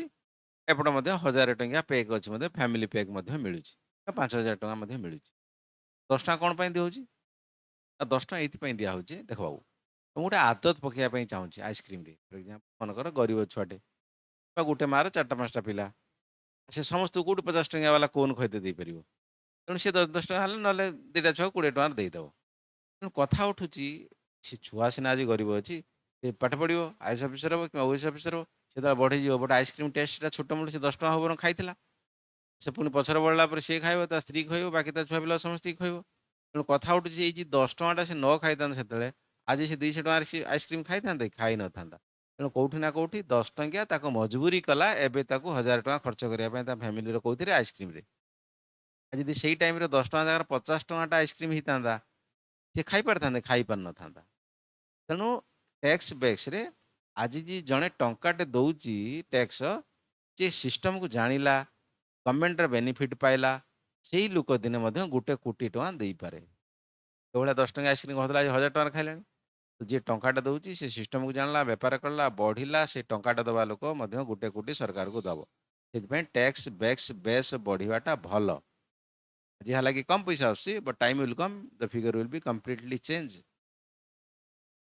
एपटे 1000 टंकिया पैक अच्छे फैमिली पैक मिलूँ 5000 टंका मिलूँ 10 टंका कौन पर दिहूँ 10 टंका ये दिया हो देख बाबू तो गोटे आदत पकड़ाई चाहूँगी आइसक्रीम फर एग्जाम्पल मनकर गरीब छुआटे गोटे मार 4-5टा पिला से समस्त कौट 50 टंकिया वाला कौन खरीदे देपर तेणु सी 10-10 टଙ୍କା ना 2टा छुआ 20 टଙ୍କା देदेव तेणु कथा उठुची से छुआ सीना आज गरीब अच्छी से पाठ पढ़ो आईएस अफिसर हम कि ओएस अफिसर हम से बढ़ी बट आइसक्रीम टेस्टा छोट मूल से 10 टଙ୍କା हो खाई से पुणी पचर बढ़ला सी खाइब ता स्त्री खाइब बाकी छुआ पिला समस्त खाइब तेणु कथा उठुची ये 10 टଙ୍କା से न खाई से आज से 200 टଙ୍କା से आइसक्रीम खाई था खाई न था तेणु कौटी ना कौटी 10 टंकिया मजबूरी कला एवं 1000 टଙ୍କା खर्च करने फैमिली कौन आइसक्रीम जदि से टाइम 10 टଙ୍କା जगह 50 टଙ୍କା आइसक्रीम होता सी खाई पार था खाई पार न था तेणु टैक्स बेक्स रे आज जी जड़े टंकाटे दौची टैक्स जे सिस्टम को जानिला गवर्नमेंट बेनिफिट पाइला से ही लोक दिने 1 कोटी टଙ୍କା दे पारे तो भाया 10 टंकिया आइसक्रीम कहला 1000 टଙ୍କା खाइला तो जी टंकाटे दौची से सिस्टम को जानला बेपार करला बढ़िला से टंकाटे दबा लोक 1 कोटी सरकार को दब से टैक्स बेक्स बेस बढ़ाटा भल जी हालांकि कम पैसा आसुची but time will come the figure will be completely change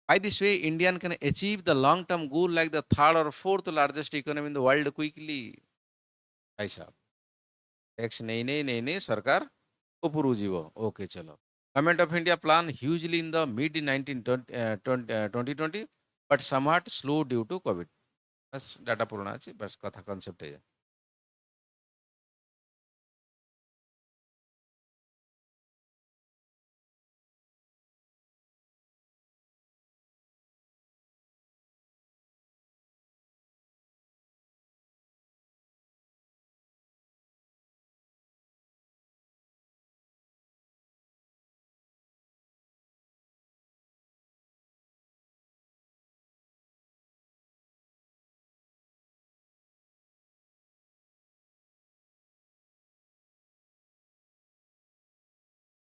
by this way indian can achieve the long term goal like the third or fourth largest economy in the world quickly भाई साहब tax नहीं सरकार ऊपर जीवो okay चलो government of India plan hugely in the mid 2020 but somewhat slow due to Covid बस data पुराना अच्छी बस कथा कॉन्सेप्ट है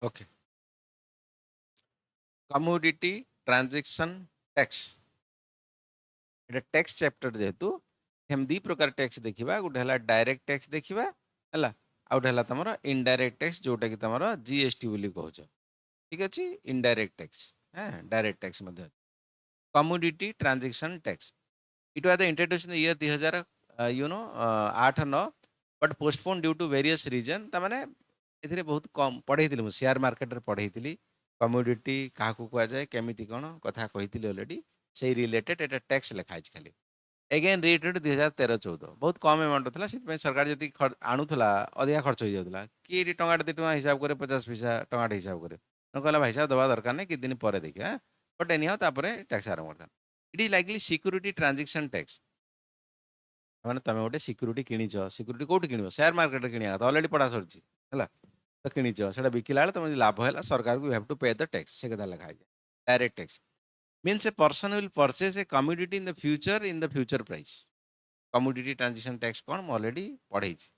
ओके कमोडिटी ट्रांजैक्शन टैक्स एटा टैक्स चैप्टर जेहेतु हम दी प्रकार टैक्स देखिबा गोटे हला डायरेक्ट टैक्स देखिबा हला आ गोटे हला तमरो इनडायरेक्ट टैक्स जोटा कि तमरो जीएसटी बोली कहउछ ठीक अछि इनडायरेक्ट टैक्स हां डायरेक्ट टैक्स मध्ये commodity transaction tax it was the introduce in the year 2000 8 9 but postpone due to various reason ता माने एथिरे बहुत कम पढ़ेइथिली मु शेयर मार्केट रे पढ़ेइथिली कमोडिटी काहाकू कुआ जाए केमिति कोन कथा कहिथिली ऑलरेडी से रिलेटेड एटा टैक्स लिखा अछि खाली अगेन रेटेड 2013-14 बहुत कम अमाउंट था से सरकार जी आणुला अधिका खर्च हो जाता किए टंका 2 टଙ୍କା हिसाब करे 50 पैसा टंका हिसाब करे कहला भाई साहब दवा दरकार नहीं कि दिन पर देखिए बट एनी हाउ तापर टैक्स आरंभ करता it is likely security transaction tax माने तमे गोटे सिक्यूरिटी किनिछ सिक्यूरिटी कोठी किनिबो शेयर मार्केट रे किनिया ऑलरेडी पढ़ा सरछि हला तो किनिछ सेटा बिकिला तुम लाभ है सरकार को यू हैव टू पे द टैक्स से कथा लिखा है direct tax means a person will purchase a commodity in the future price commodity transaction tax kon ମୁଁ already पढ़ेछि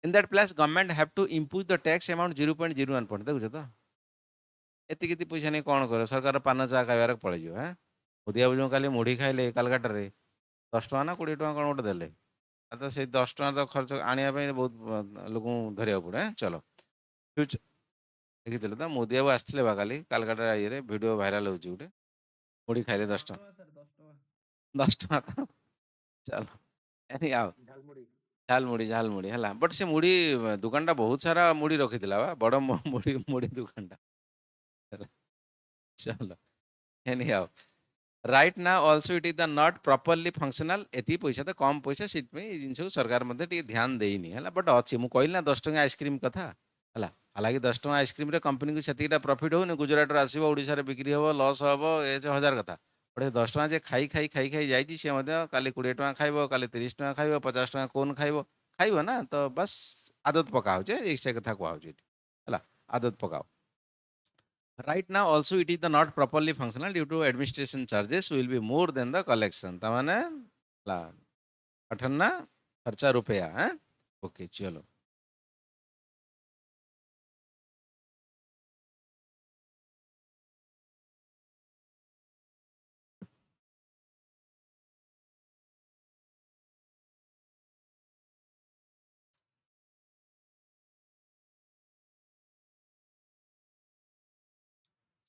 in that place government have to impose the tax amount 0.01% देखुछ तो एति केति पैसा नहीं कौन कर सरकार पान चा खाइबार पड़े जो हां मोदिया बुझो खाली मुढ़ी खाइले कालकाटा रे 10 टका ना 20 टका कोन गोटे देले तो से 10 टका तो खर्च आनिया पे बहुत लोक धरिया पड़े चलो फ्यूचर देखिଥିଲେ ତ ମୋଦି ବାବୁ ଆସିଥିଲେ ବା କାଲି କାଲକାଟା ଇଏରେ ଭିଡ଼ିଓ ଭାଇରାଲ ହେଉଛି ଗୋଟେ मुड़ी खाइले 10 टका 10 टका तो चलो एनी आओ झाल मुड़ी हला बट से मुड़ी दुकान टा बहुत सारा मुड़ी रखिथिला बा बड़ मुड़ी मुड़ी दुकान टा चलो चलो एनी आओ राइट ना also it is the not properly functional एति पैसा तो कम पैसा सिट में जिनस सरकार मध्ये टी ध्यान देइनी हला बट अछि मु कहली ना 10 टका आइसक्रीम कथा हला हालांकि 10 टका आइसक्रीम रे कंपनी को सेतिटा प्रॉफिट हो गुजरात रे आसीबो ओडिसा रे बिक्री हो लॉस हो ए 1000 कथा बट 10 टका जे खाई खाई खाई खाई जाइछि से मध्ये काली 20 टका खाइबो काली 30 टका खाइबो 50 टका कोन खाइबो खाइबो ना तो बस आदत पकाओ जे एक से कथा कहौ जे हला आदत पकाओ right now also it is the not properly functional due to administration charges will be more than the collection तमाने ला 58 खर्चा रुपया हैं ओके चलो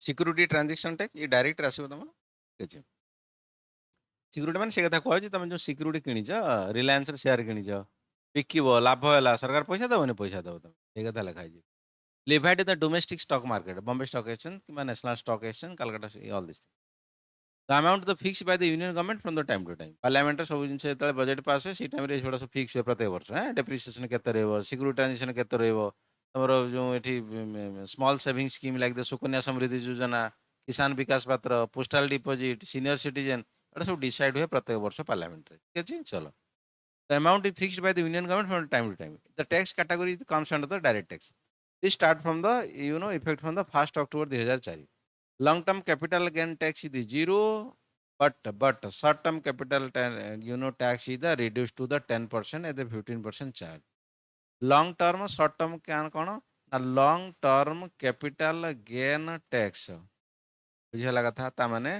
सिक्यूरिटी ट्रांजैक्शन टैक्स ये डायरेक्ट आसीबो तमन ठीक अछि सिक्यूरिटी माने से कथा कहै जे तमे जो सिक्यूरिटी किनिछ रिलायंस रे शेयर किनिछ बिकिबो लाभ होला सरकार पैसा देबो ने पैसा देबो तमे ए कथा लिखा है levied the domestic stock market Bombay stock exchange कि national stock exchange Calcutta all this the amount the fix by the union government from the time to time parliament सब जिन से बजट पास हुए सी टाइम रे छोड़ा सब फिक्स हुए प्रत्येक वर्ष है डेप्रिसिएशन केते रहबो सिक्यूरिटी ट्रांजैक्शन केते रहबो तमरो जो एठी small saving scheme like the Sukanya Samriddhi Yojana Kisan विकास पत्र पोस्टल डिपॉजिट सीनियर सिटीजन एटा सब डिसाइड हुए प्रत्येक वर्ष पार्लियामेंट रे ठीक अछि चलो the amount is fixed by the union government from time to time the tax category comes under the direct tax this start from the effect from the 1 October 2004 long term capital gain tax is zero but short term capital tax is the reduced to the 10% and the 15% charge long term short term क्या कौन ना long term capital gain tax बुझेगा कथा ता माने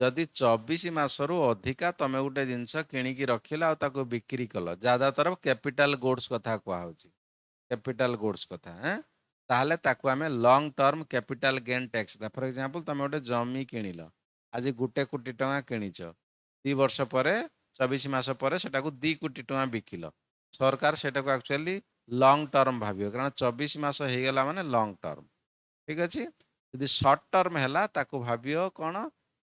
जदि 24 मासरु अधिका तमे गोटे जिंस किनिकी रखिला आ ताको बिक्री कल ज्यादातर कैपिटल गुड्स कथा कुआ होची कैपिटल गुड्स कथा हैं ताहले ताको आमे long term capital gain tax for example तमे गोटे जमी किनिल आज 1 कोटी टका किनिछ 2 वर्ष पर 24 मास पर सेटा को 2 कोटी टका बिकिल सरकार सेटा को एक्चुअली लॉन्ग टर्म भाबियो कारण 24 मास हे गेला माने लॉन्ग टर्म ठीक अछि यदि शॉर्ट टर्म हैला ताको भाबियो कोन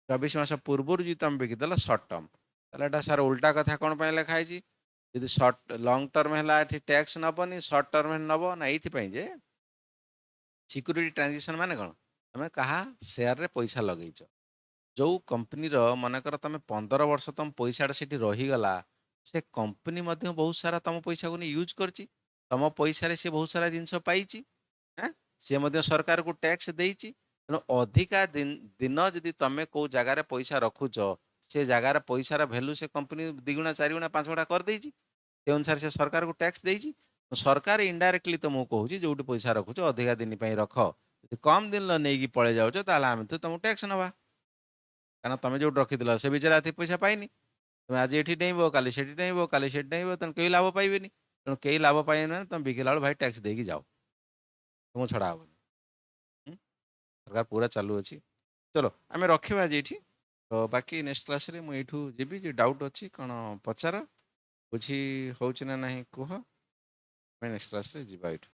24 मास पूर्व जी तुम बिकिदेल शॉर्ट टर्म ताले एटा सर उल्टा कथा कोन पय लिखा है यदि शॉर्ट लॉन्ग टर्म हैला एठी टैक्स नबनी शॉर्ट टर्म नबो ना एथि पय जे सिक्यूरिटी ट्रांजैक्शन माने कोन तमे कहा शेयर रे पैसा लगैछ जो कंपनी रो मनकर तमे 15 वर्ष तुम पैसा सेठी रही गला से कंपनी मध्य बहुत सारा तुम पैसा को यूज करची तुम पैसा रे से बहुत सारा जिंस पाइची हैं से मध्य सरकार को टैक्स देइची तेणु अधिका दिन जदि तुम को जगार पैसा रखुच से जगार पैसार भैल्यू से कंपनी 2 गुणा 4 गुणा 5 गुणा कर देइची से अनुसार से सरकार को टैक्स देइची सरकार इनडायरेक्टली तो मु कहूँ जोटी पैसा रखुच अधिका दिन रख कम दिन नहीं पड़े जाऊँ ताल आम तुम टैक्स नवा କାରଣ ତମେ ଯୋଉଠି ରଖିଥିଲ ସେ ବିଚାରା ଏତେ ପଇସା ପାଇନି। ତୁମେ ଆଜି ଏଠି ଡେଇଁବ, କାଲି ସେଠି ଡେଇଁବ, କାଲି ସେଠି ଡେଇଁବ, ତେଣୁ କେହି ଲାଭ ପାଇବେନି। ତେଣୁ କେହି ଲାଭ ପାଇବେନି ମାନେ ତମେ ବିକିଲା ବେଳକୁ ଭାଇ ଟ୍ୟାକ୍ସ ଦେଇକି ଯାଅ, ତୁମକୁ ଛଡ଼ା ହବନି। ହୁଁ? ସରକାର ପୁରା ଚାଲୁ ଅଛି। ଚलो ଆମେ ରଖିବା ଆଜି ଏଇଠି। ତ ବାକି ନେକ୍ସଟ କ୍ଲାସ୍ରେ ମୁଁ ଏଇଠୁ ଯିବି, ଯେ ଡାଉଟ୍ ଅଛି କ'ଣ ପଚାର, ବୁଝି ହେଉଛି ନା ନାହିଁ କୁହ, ଆମେ ନେକ୍ସଟ କ୍ଲାସ୍ରେ ଯିବା ଏଇଠୁ।